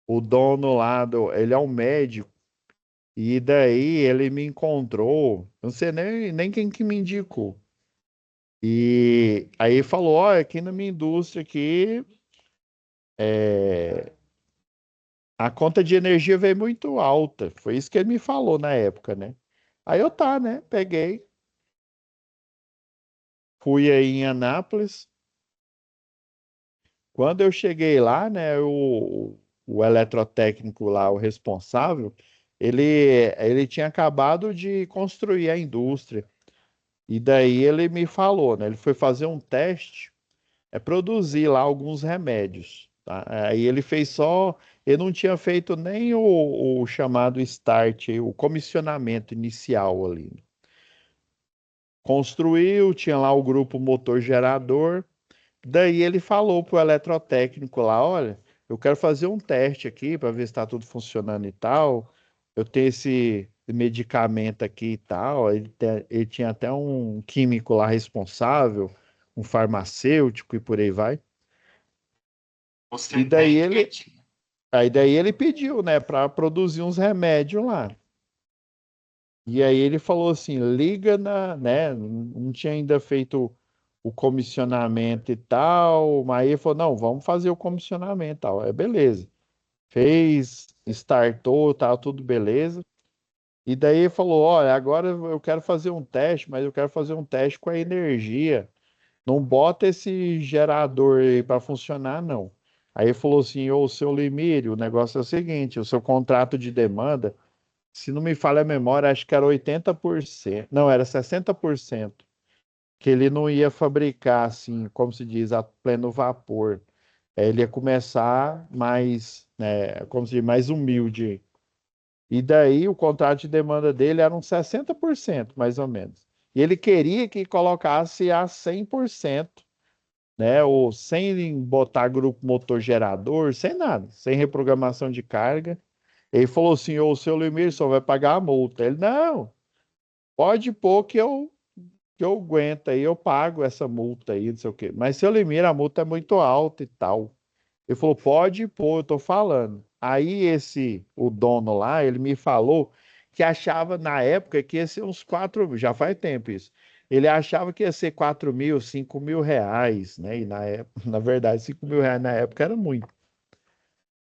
O dono lá, ele é um médico, e daí ele me encontrou, não sei nem quem que me indicou. E aí falou, ó, aqui na minha indústria aqui, é, a conta de energia veio muito alta. Foi isso que ele me falou na época, né? Aí eu tá, né? Peguei, fui aí em Anápolis. Quando eu cheguei lá, né, o eletrotécnico lá, o responsável, ele, ele tinha acabado de construir a indústria. E daí ele me falou, né? Ele foi fazer um teste, produzir lá alguns remédios, tá? Aí ele fez só, ele não tinha feito nem o chamado start, o comissionamento inicial ali. Construiu, tinha lá o grupo motor gerador. Daí ele falou pro eletrotécnico lá, olha, eu quero fazer um teste aqui para ver se está tudo funcionando e tal. Eu tenho esse medicamento aqui e tal. Ele tinha até um químico lá responsável, um farmacêutico e por aí vai. E daí ele pediu, né, para produzir uns remédios lá. E aí ele falou assim, liga né, não tinha ainda feito o comissionamento e tal, mas aí ele falou, não, vamos fazer o comissionamento e tal. Beleza. Fez, startou, tal, tudo beleza. E daí ele falou, olha, agora eu quero fazer um teste, mas eu quero fazer um teste com a energia. Não bota esse gerador aí para funcionar, não. Aí ele falou assim, ô, seu Limírio, o negócio é o seguinte, o seu contrato de demanda, se não me falha a memória, acho que era 80%, não, era 60%, que ele não ia fabricar assim, como se diz, a pleno vapor. Ele ia começar mais, né, como se diz, mais humilde. E daí o contrato de demanda dele era uns 60%, mais ou menos. E ele queria que colocasse a 100%, né, ou sem botar grupo motor gerador, sem nada, sem reprogramação de carga. Ele falou assim, ô, seu Limir só vai pagar a multa. Ele, não. pode pôr que eu aguento aí, eu pago essa multa aí, não sei o quê. Mas seu Limir, a multa é muito alta e tal. Ele falou, pode pôr, eu tô falando. Aí o dono lá, ele me falou que achava na época que ia ser uns 4, já faz tempo isso. Ele achava que ia ser 4.000, 5.000 reais, né? E na época, na verdade, 5.000 reais na época era muito.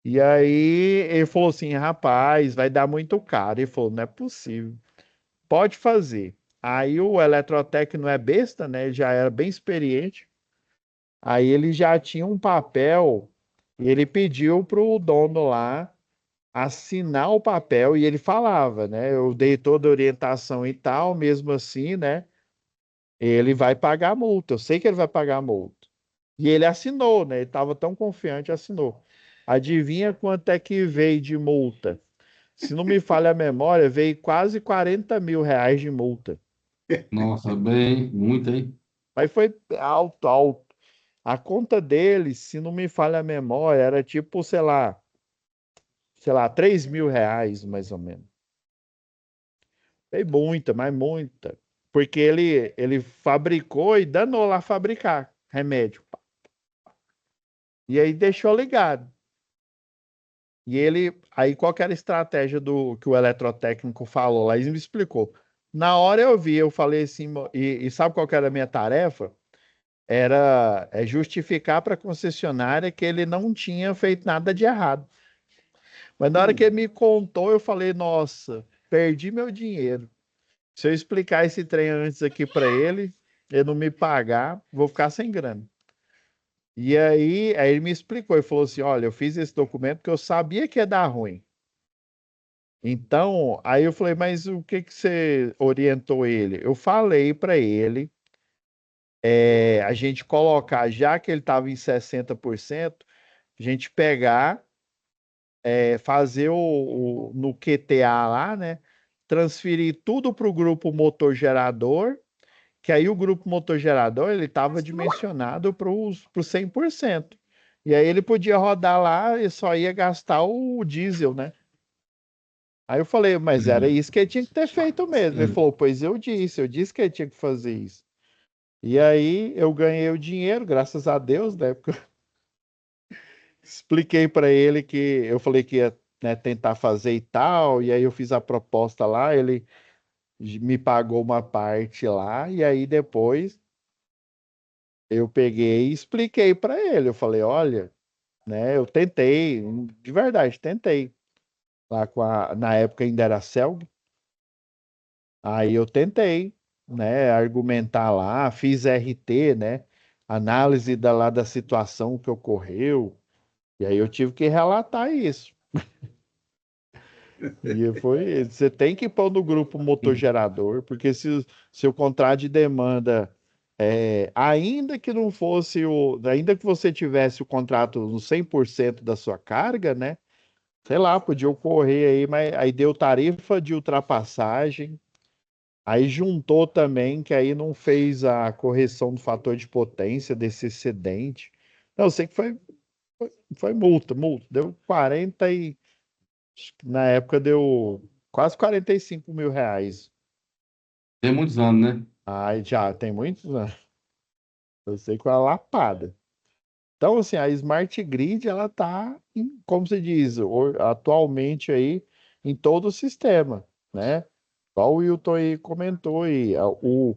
E aí ele falou assim, rapaz, vai dar muito caro. Ele falou, não é possível. Pode fazer. Aí o eletrotécnico não é besta, né? Ele já era bem experiente. Aí ele já tinha um papel e ele pediu pro dono lá assinar o papel e ele falava, né? Eu dei toda a orientação e tal, mesmo assim, né? Ele vai pagar a multa. Eu sei que ele vai pagar a multa. E ele assinou, né? Ele estava tão confiante, assinou. Adivinha quanto é que veio de multa? Se não me falha a memória, veio quase 40.000 reais de multa. Nossa, bem, muito, hein? Mas foi alto, alto. A conta dele, se não me falha a memória, era tipo, sei lá, 3.000 reais, mais ou menos. Foi muita, mas muita. Porque ele fabricou e danou lá fabricar remédio. E aí deixou ligado. E aí qual que era a estratégia do que o eletrotécnico falou lá? Ele me explicou. Na hora eu vi, eu falei assim, e sabe qual que era a minha tarefa? Era justificar para a concessionária que ele não tinha feito nada de errado. Mas na hora que ele me contou, eu falei, nossa, perdi meu dinheiro. Se eu explicar esse trem antes aqui para ele não me pagar, vou ficar sem grana. E aí ele me explicou, ele falou assim, olha, eu fiz esse documento porque eu sabia que ia dar ruim. Então, aí eu falei, mas o que que você orientou ele? Eu falei para ele, a gente colocar, já que ele estava em 60%, a gente pegar, fazer no QTA lá, né? Transferir tudo para o grupo motor gerador, que aí o grupo motor gerador ele estava dimensionado para o 100%. E aí ele podia rodar lá e só ia gastar o diesel, né? Aí eu falei, mas era É, isso que ele tinha que ter feito mesmo. Ele é. falou, pois eu disse que ele tinha que fazer isso. E aí eu ganhei o dinheiro, graças a Deus, né? Porque eu expliquei para ele que eu falei que ia, né, tentar fazer e tal, e aí eu fiz a proposta lá, ele me pagou uma parte lá, e aí depois eu peguei e expliquei para ele. Eu falei, olha, né, eu tentei, de verdade, tentei. Lá na época ainda era Celg. Aí eu tentei, né, argumentar lá, fiz RT, né, análise da situação que ocorreu, e aí eu tive que relatar isso. E você tem que pôr no grupo motor gerador, porque se o contrato de demanda, ainda que não fosse ainda que você tivesse o contrato no 100% da sua carga, né, sei lá, podia ocorrer aí, mas aí deu tarifa de ultrapassagem. Aí juntou também que aí não fez a correção do fator de potência desse excedente. Não, eu sei que foi multa, multa. Deu 40 e acho que na época deu quase 45.000 reais. Tem muitos anos, né? Aí já tem muitos anos. Eu sei que foi uma lapada. Então, assim, a Smart Grid, ela tá, como se diz, atualmente aí em todo o sistema, né? Igual o Wilton aí comentou aí, o,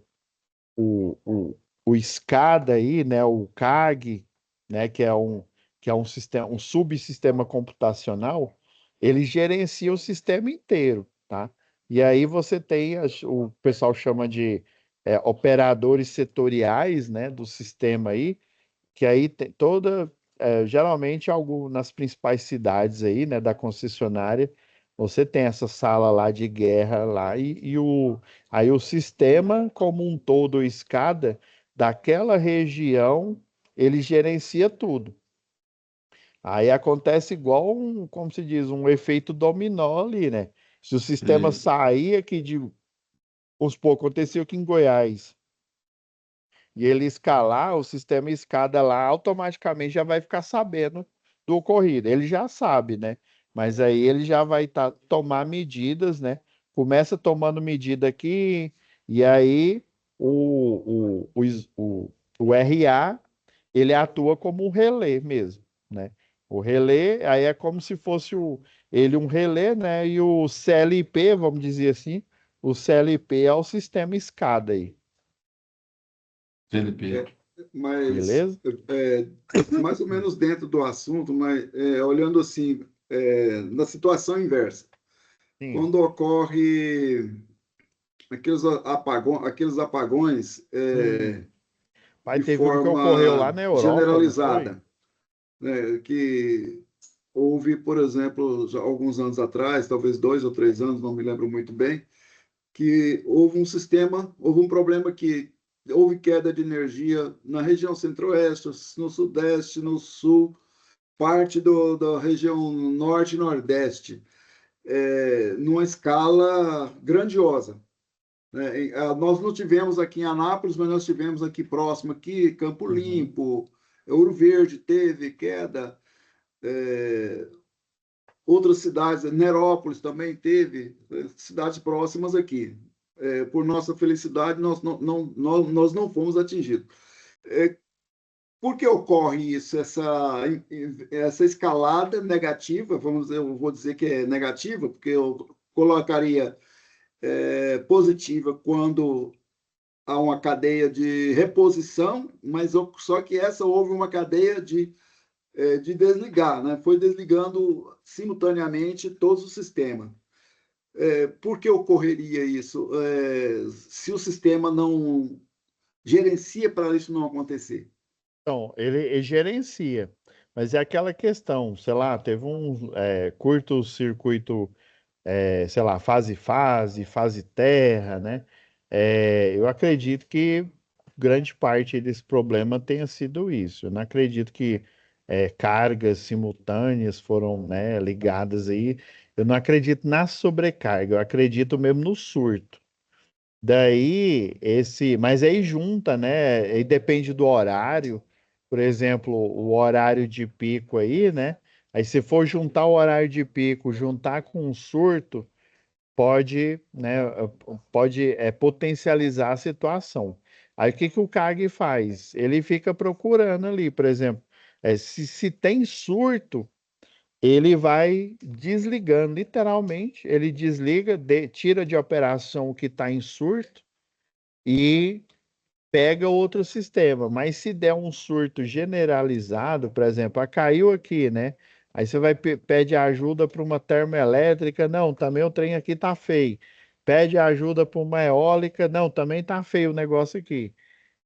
o, o SCADA aí, né, o CAG, né, que é um sistema, um subsistema computacional, ele gerencia o sistema inteiro, tá? E aí você tem, o pessoal chama de operadores setoriais, né, do sistema aí, que aí tem geralmente algo nas principais cidades aí, né, da concessionária, você tem essa sala lá de guerra lá aí o sistema como um todo, o escada daquela região, ele gerencia tudo. Aí acontece igual como se diz, um efeito dominó ali, né? Se o sistema É, sair aqui vamos supor, aconteceu aqui em Goiás, e ele escalar, o sistema escada lá automaticamente já vai ficar sabendo do ocorrido. Ele já sabe, né? Mas aí ele já vai tomar medidas, né? Começa tomando medida aqui, E aí o RA ele atua como um relé mesmo, né? O relé aí é como se fosse ele um relé, né? E o CLP, vamos dizer assim, o CLP é o sistema SCADA aí, CLP. Mas beleza? mais ou menos dentro do assunto, mas olhando assim, na situação inversa, Sim. quando ocorre aqueles apagões Pai, de teve um que ocorreu lá forma na Europa, não foi? generalizada, né, que houve, por exemplo, já alguns anos atrás, talvez 2 ou 3 anos, não me lembro muito bem, que houve um problema que houve queda de energia na região centro-oeste, no sudeste, no sul, parte da região norte e nordeste, numa escala grandiosa, né? Nós não tivemos aqui em Anápolis, mas nós tivemos aqui próximo, aqui, Campo Uhum. Limpo, Ouro Verde teve queda, é, outras cidades, Nerópolis também teve, cidades próximas aqui. Por nossa felicidade, nós não fomos atingidos. É, por que ocorre isso, essa escalada negativa? Eu vou dizer que é negativa, porque eu colocaria positiva quando há uma cadeia de reposição, mas só que essa houve uma cadeia de desligar, né? Foi desligando simultaneamente todos os sistemas. Por que ocorreria isso? Se o sistema não gerencia para isso não acontecer. Então, ele gerencia, mas é aquela questão, sei lá, teve um curto-circuito, sei lá, fase terra, né? Eu acredito que grande parte desse problema tenha sido isso. Eu não acredito que cargas simultâneas foram, né, ligadas aí. Eu não acredito na sobrecarga, eu acredito mesmo no surto. Mas aí junta, né? Aí depende do horário. Por exemplo, o horário de pico aí, né? Aí se for juntar o horário de pico, juntar com um surto, pode, né? Pode potencializar a situação. Aí o que que o CAG faz? Ele fica procurando ali, por exemplo, se tem surto, ele vai desligando, literalmente, ele desliga, tira de operação o que está em surto e pega outro sistema. Mas se der um surto generalizado, por exemplo, caiu aqui, né? Aí você vai pede ajuda para uma termoelétrica, não, também o trem aqui tá feio. Pede ajuda para uma eólica, não, também tá feio o negócio aqui.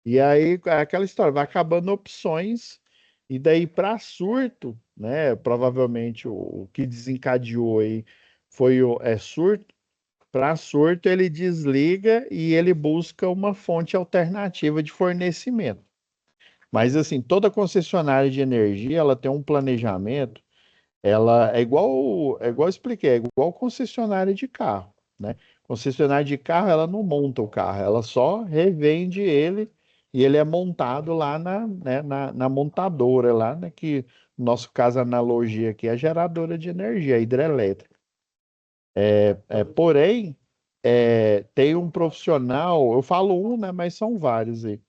E aí é aquela história, vai acabando opções, e daí para surto, né? Provavelmente o que desencadeou aí foi o surto. Para surto, ele desliga e ele busca uma fonte alternativa de fornecimento. Mas assim, toda concessionária de energia, ela tem um planejamento, ela é igual eu expliquei, é igual concessionária de carro, né? Concessionária de carro, ela não monta o carro, ela só revende ele e ele é montado lá na montadora lá, né? Que no nosso caso, a analogia aqui é a geradora de energia, a hidrelétrica. Porém, tem um profissional, eu falo um, né, mas são vários aí.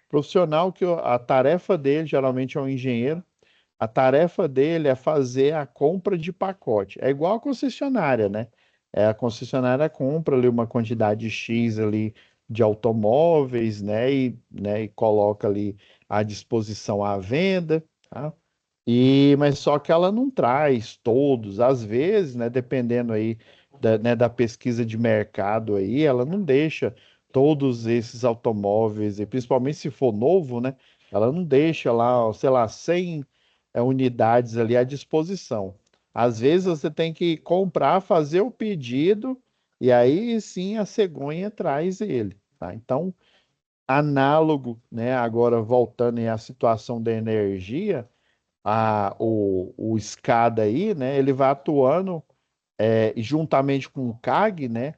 Profissional que a tarefa dele, geralmente é um engenheiro, a tarefa dele é fazer a compra de pacote. É igual a concessionária, né? A concessionária compra ali uma quantidade X ali de automóveis, né, e coloca ali à disposição à venda, tá? Mas só que ela não traz todos, às vezes, né, dependendo aí da pesquisa de mercado aí, ela não deixa todos esses automóveis, e principalmente se for novo, né, ela não deixa lá, sei lá, 100 unidades ali à disposição. Às vezes você tem que comprar, fazer o pedido, e aí sim a cegonha traz ele, tá? Então, análogo, né, agora voltando aí à situação da energia, o SCADA aí, né, ele vai atuando juntamente com o CAG, né,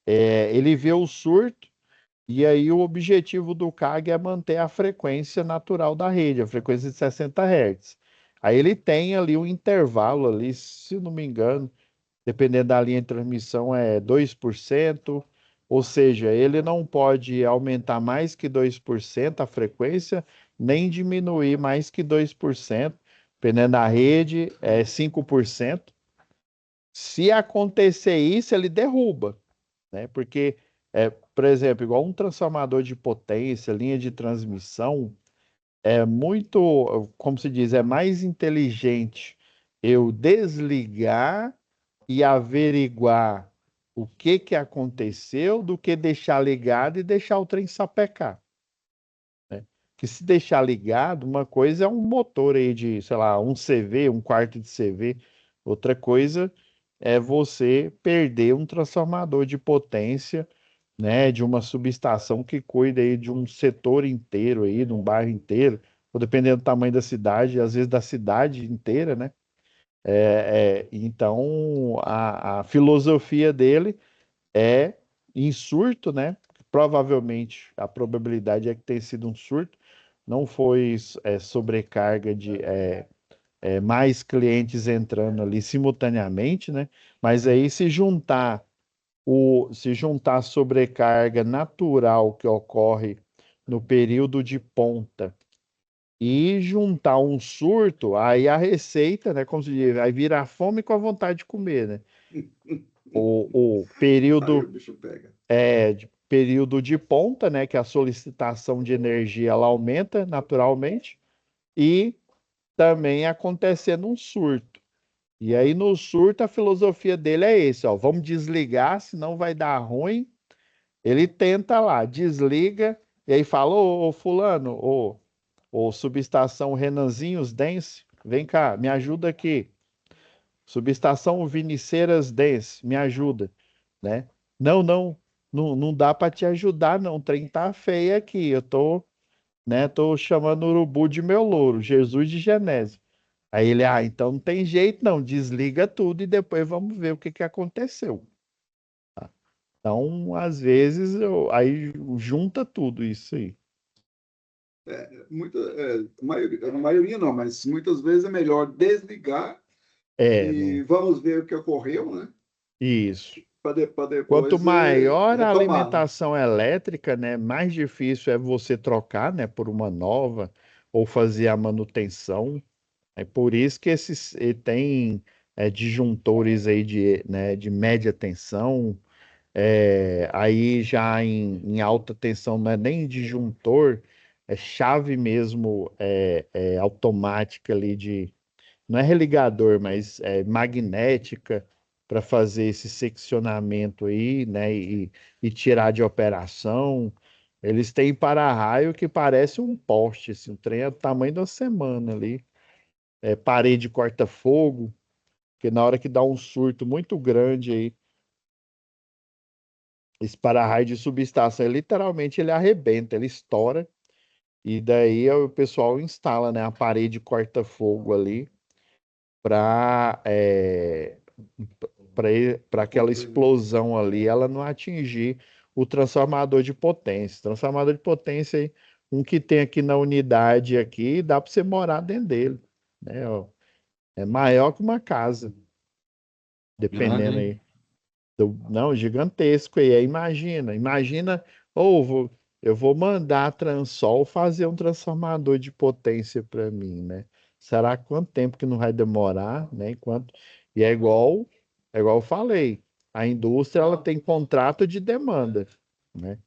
ele vê o surto e aí o objetivo do CAG é manter a frequência natural da rede, a frequência de 60 Hz. Aí ele tem ali um intervalo ali, se não me engano, dependendo da linha de transmissão, é 2%, Ou seja, ele não pode aumentar mais que 2% a frequência, nem diminuir mais que 2%. Dependendo da rede, é 5%. Se acontecer isso, ele derruba, né? Porque, por exemplo, igual um transformador de potência, linha de transmissão, é muito, como se diz, é mais inteligente eu desligar e averiguar o que que aconteceu do que deixar ligado e deixar o trem sapecar, né? Que se deixar ligado, uma coisa é um motor aí de, sei lá, um CV, um quarto de CV, outra coisa é você perder um transformador de potência, né, de uma subestação que cuida aí de um setor inteiro aí, de um bairro inteiro, ou dependendo do tamanho da cidade, às vezes da cidade inteira, né? Então, a filosofia dele é em surto, né? Provavelmente a probabilidade é que tenha sido um surto, não foi sobrecarga de mais clientes entrando ali simultaneamente, né? Mas aí se juntar a sobrecarga natural que ocorre no período de ponta e juntar um surto, aí a receita, né? Como se diz, vai virar fome com a vontade de comer, né? O Aí o período bicho pega. período de ponta, né, que a solicitação de energia ela aumenta naturalmente, e também acontecendo um surto. E aí no surto a filosofia dele é esse, ó, vamos desligar, senão vai dar ruim. Ele tenta lá, desliga, e aí fala, ô fulano, ô subestação Renanzinhos Dense, vem cá, me ajuda aqui. Subestação Viniceiras Dense, me ajuda, né? Não, não, não, não dá para te ajudar, não. O trem tá feio aqui. Eu tô chamando o urubu de meu louro, Jesus de Genésio. Aí ele, então não tem jeito, não. Desliga tudo e depois vamos ver o que que aconteceu. Então, às vezes, aí junta tudo isso aí. A maioria não, mas muitas vezes é melhor desligar e Não, vamos ver o que ocorreu, né? isso. Para Quanto depois maior a retomar, né? alimentação elétrica, né, mais difícil é você trocar, né, por uma nova ou fazer a manutenção. É por isso que tem disjuntores aí de média tensão, aí já em alta tensão não é nem disjuntor, é chave mesmo, automática ali não é religador, mas é magnética para fazer esse seccionamento aí, né, e tirar de operação. Eles têm para-raio que parece um poste, assim, o trem é do tamanho de uma semana ali. Parede corta-fogo, que na hora que dá um surto muito grande aí, esse para-raio de subestação, literalmente ele arrebenta, ele estoura, e daí o pessoal instala, né, a parede corta-fogo ali para para aquela explosão ali, ela não atingir o transformador de potência. Transformador de potência, aí, um que tem aqui na unidade aqui, dá para você morar dentro dele, né? Ó, é maior que uma casa, Grande, dependendo hein? aí. Não, gigantesco. E aí imagina, ou eu vou mandar a Transol fazer um transformador de potência para mim, né? Será quanto tempo que não vai demorar, né? E é igual eu falei, a indústria ela tem contrato de demanda, né?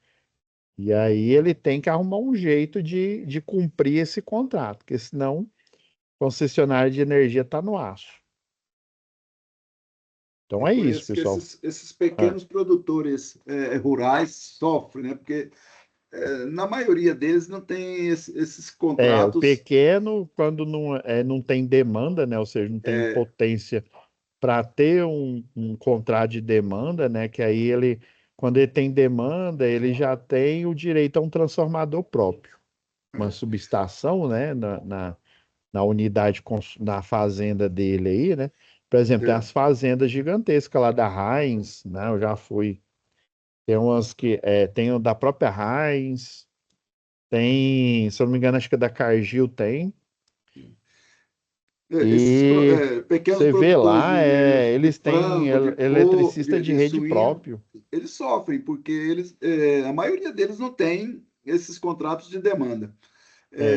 E aí ele tem que arrumar um jeito de cumprir esse contrato, porque senão concessionária de energia está no aço. Então É é por isso, isso que pessoal. esses Ah. pequenos produtores rurais sofrem, né? Porque na maioria deles não tem esses O contratos. pequeno, quando não tem demanda, né? Ou seja, não tem é, potência para ter um contrato de demanda, né? Que aí quando ele tem demanda, ele já tem o direito a um transformador próprio, uma subestação, né? Na unidade, na fazenda dele aí, né? Por exemplo, tem é, as fazendas gigantescas lá da Heinz, né? Eu já fui. Tem umas que tem o da própria Heinz, tem, se eu não me engano, acho que da Cargill tem. Esses E pequenos você vê produtores lá, de eles têm frango, eletricista de de rede suíno, próprio. eles sofrem, porque a maioria deles não tem esses contratos de demanda.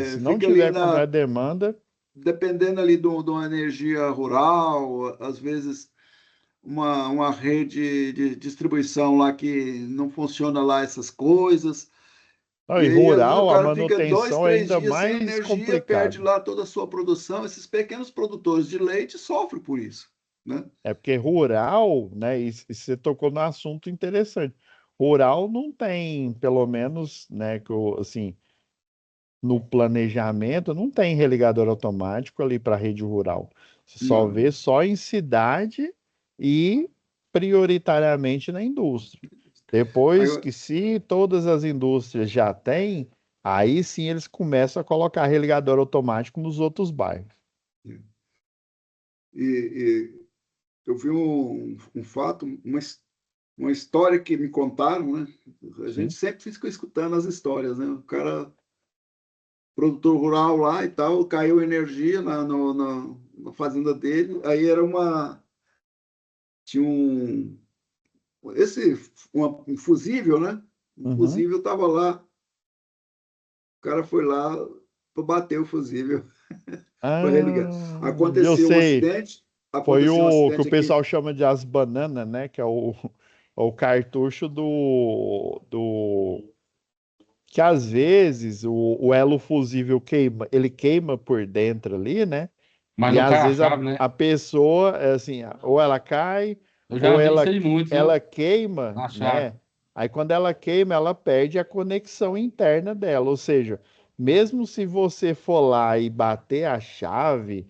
Se não Fica ali tiver contra-demanda, dependendo ali de uma energia rural, às vezes uma rede de distribuição lá que não funciona lá essas coisas. não, E e aí, às vezes, o rural, a cara fica dois, manutenção é três ainda dias sem mais energia, perde complicado. lá toda a sua produção. Esses pequenos produtores de leite sofrem por isso, né? É porque rural, né? E você tocou num assunto interessante. Rural não tem, pelo menos, né, assim, no planejamento, não tem religador automático ali para a rede rural. Você só Não. vê só em cidade e prioritariamente na indústria. Aí, Depois que se todas as indústrias já têm, aí sim eles começam a colocar religador automático nos outros bairros. e eu vi um fato, uma história que me contaram, né? A gente Sim. sempre fica escutando as histórias, né? O cara, produtor rural lá e tal, caiu energia na fazenda dele, aí tinha um fusível, né? Um Uhum. fusível estava lá, o cara foi lá para bater o fusível, para religar. Eu Aconteceu um sei. acidente, Foi aconteceu um o que o acidente aqui. pessoal chama de as bananas, né? Que é o cartucho que às vezes o elo fusível queima, ele queima por dentro ali, né? Mas E não cai às a vezes chave, né? a pessoa, é assim, ou ela cai, Eu já ou vi isso aí muito, ela viu? queima, Na chave. né? Aí quando ela queima, ela perde a conexão interna dela. Ou seja, mesmo se você for lá e bater a chave,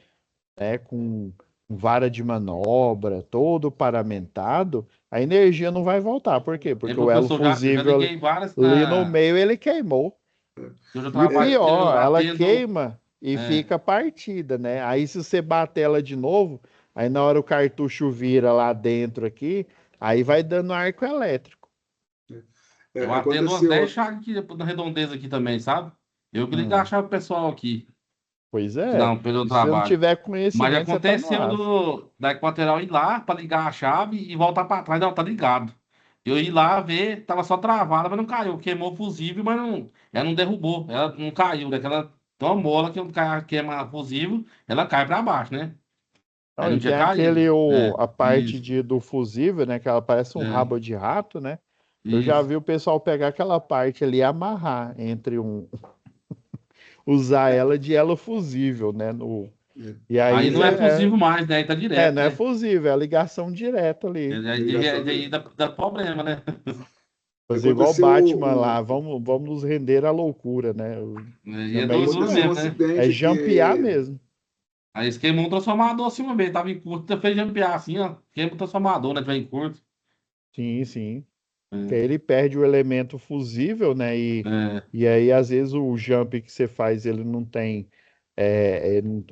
né, com vara de manobra, todo paramentado, a energia não vai voltar. Por quê? E Porque o elo professor, eu já fusível liguei várias ali no na. meio ele queimou. Eu já E o trabalho, eu pior, ela atendo. queima e É, fica partida, né? Aí se você bater ela de novo, aí na hora o cartucho vira lá dentro aqui, aí vai dando arco elétrico. eu atendo umas 10 Aconteceu. chaves aqui na redondeza aqui também, sabe? Eu que ligo a Hum, chave pro pessoal aqui. pois é. Não, pelo Se você não trabalho. tiver Mas já conhecimento, você tá no aconteceu aço. da Equatorial ir lá para ligar a chave e voltar para trás, não, tá ligado. Eu ir lá ver, tava só travada, mas não caiu. Queimou o fusível, mas não, ela não derrubou, ela não caiu. Daquela tão mola que queima fusível, ela cai para baixo, né? Aí Não, não e tinha tem caído. a parte Isso, do fusível, né? Que ela parece um é, rabo de rato, né? Eu já isso. vi o pessoal pegar aquela parte ali e amarrar entre usar É, ela de elo fusível, né? é, E aí Aí não é é, fusível mais, né? Aí tá direto, não é né? fusível, é a ligação direta ali. Aí ligação aí direta. dá problema, né? Fazer igual o Aconteceu Batman lá, vamos nos render à loucura, né? E é Chama isso doidura aconteceu um mesmo. mesmo, né? É acidente jampear que mesmo. Aí eles queimou um transformador assim uma vez, tava em curto, fez jampear assim, ó. Queima o transformador, né? Tiver em curto. Sim, sim. Que aí É, ele perde o elemento fusível, né? é, E aí, às vezes, o jump que você faz, ele não tem.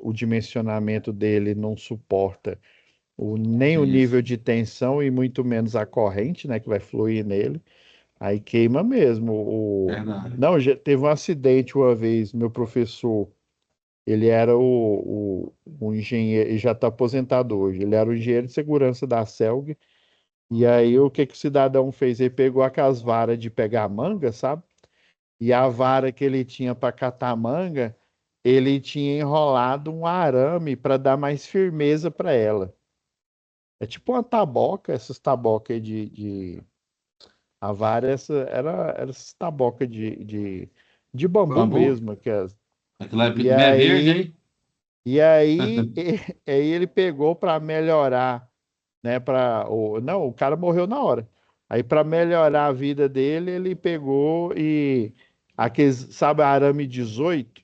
O dimensionamento dele não suporta nem o isso, nível de tensão e muito menos a corrente, né? Que vai fluir nele. Aí queima mesmo. verdade. Não, teve um acidente uma vez, meu professor. Ele era o engenheiro, ele já está aposentado hoje. Ele era o engenheiro de segurança da CELG. E aí, o que que o cidadão fez? Ele pegou aquelas varas de pegar manga, sabe? E a vara que ele tinha para catar manga, ele tinha enrolado um arame para dar mais firmeza para ela. É tipo uma taboca, essas tabocas a vara era essas tabocas de bambu Bambu? mesmo. Aquilo é, E é verde, aí, hein? e aí, aí ele pegou para melhorar, né? Não, o cara morreu na hora. Aí para melhorar a vida dele, ele pegou e aqueles, sabe, arame 18,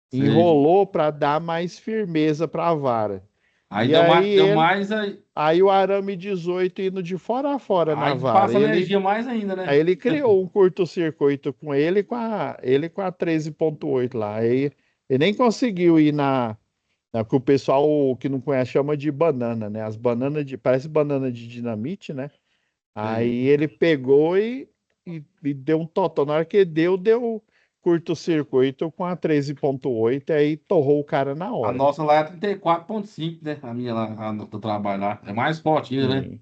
Sei. enrolou para dar mais firmeza para a vara. Aí E aí deu ele, mais, aí o arame 18 indo de fora a fora na aí vara. passa energia mais ainda, Aí né? ele criou um curto-circuito com ele com a 13.8 lá. Aí ele nem conseguiu ir que o pessoal que não conhece chama de banana, né? As bananas parece banana de dinamite, né? Aí Sei. ele pegou e deu um totó. Na hora que deu curto-circuito com a 13.8, aí torrou o cara na A hora. nossa lá é 34,5, né? A minha lá, do trabalho lá. É mais forte ainda, né? Sim.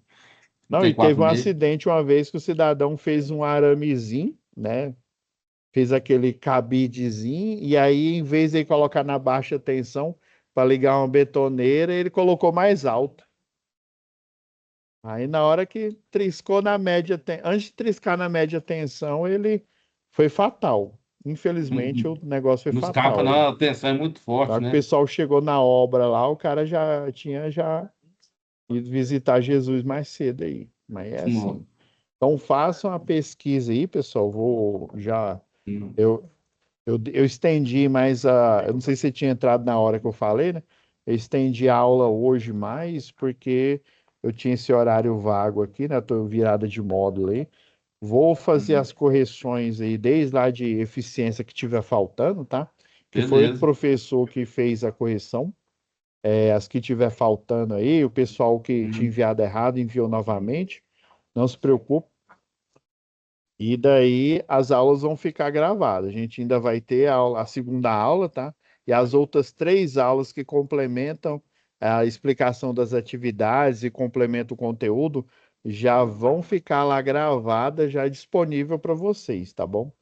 Não, e teve um 34,5. acidente uma vez que o cidadão fez um aramezinho, né? Fez aquele cabidezinho, e aí, em vez de ele colocar na baixa tensão para ligar uma betoneira, ele colocou mais alta. Aí, na hora que triscou na média, antes de triscar na média tensão, ele foi fatal. Infelizmente, o negócio foi Não escapa, fatal. não. A tensão é muito forte, Tá? O né? pessoal chegou na obra lá, o cara já tinha ido visitar Jesus mais cedo aí. Mas é Não. assim. Então façam a pesquisa aí, pessoal. Vou já. Não. Eu estendi mais eu não sei se você tinha entrado na hora que eu falei, né? Eu estendi a aula hoje mais, porque eu tinha esse horário vago aqui, né? Estou virada de módulo aí. Vou fazer as correções aí, desde lá de eficiência que tiver faltando, tá? Que foi o Beleza. professor que fez a correção. As que tiver faltando aí, o pessoal que tinha enviado errado enviou novamente. Não se preocupe. E daí as aulas vão ficar gravadas. A gente ainda vai ter a segunda aula, tá? E as outras 3 aulas que complementam a explicação das atividades e complementam o conteúdo já vão ficar lá gravadas, já disponível para vocês, tá bom?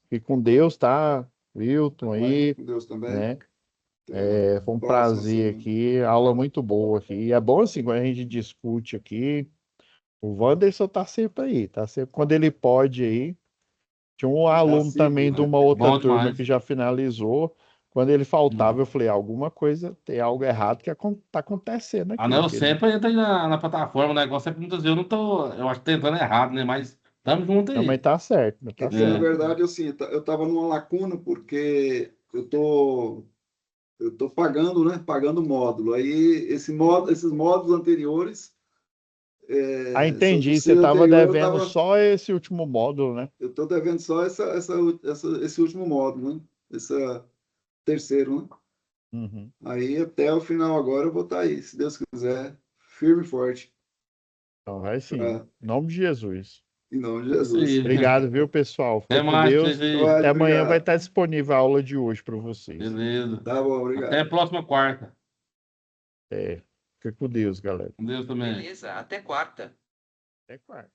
Fique com Deus, tá? Wilton aí, Com Deus também. né? Até Foi um a próxima prazer semana. aqui, aula muito boa aqui. E é bom assim, quando a gente discute aqui, o Wanderson tá sempre aí, tá sempre quando ele pode aí. Tinha um aluno também Assíduo, de né? uma outra Bom turma que demais. já finalizou. Quando ele faltava, eu falei, alguma coisa, tem algo errado que tá acontecendo Ah, aqui. não, eu Que ele... sempre entro aí na plataforma. O negócio é que muitas vezes eu não tô, eu acho, tentando errado, né? Mas tamo junto Não, mas aí. tá certo, É tá que, na certo. É, verdade, assim, eu estava numa lacuna porque eu tô pagando, né? Pagando módulo. Aí esses módulos anteriores, Ah, se eu entendi. Você fosse estava anterior, devendo só esse último módulo, né? eu tô devendo só esse último módulo, né? Esse terceiro, né? Uhum. Aí até o final agora eu vou estar aí, se Deus quiser, firme e forte, Então, vai sim. pra, Em nome de Jesus. em nome de isso Jesus. aí. Obrigado, viu, pessoal? Até Fica com mais pra vocês Deus. aí. Até Vai, amanhã vai obrigado. estar disponível a aula de hoje para vocês. Beleza. Tá bom, Até a obrigado. próxima quarta. Fica com Deus, galera. Com Deus também. Beleza, até quarta. Até quarta.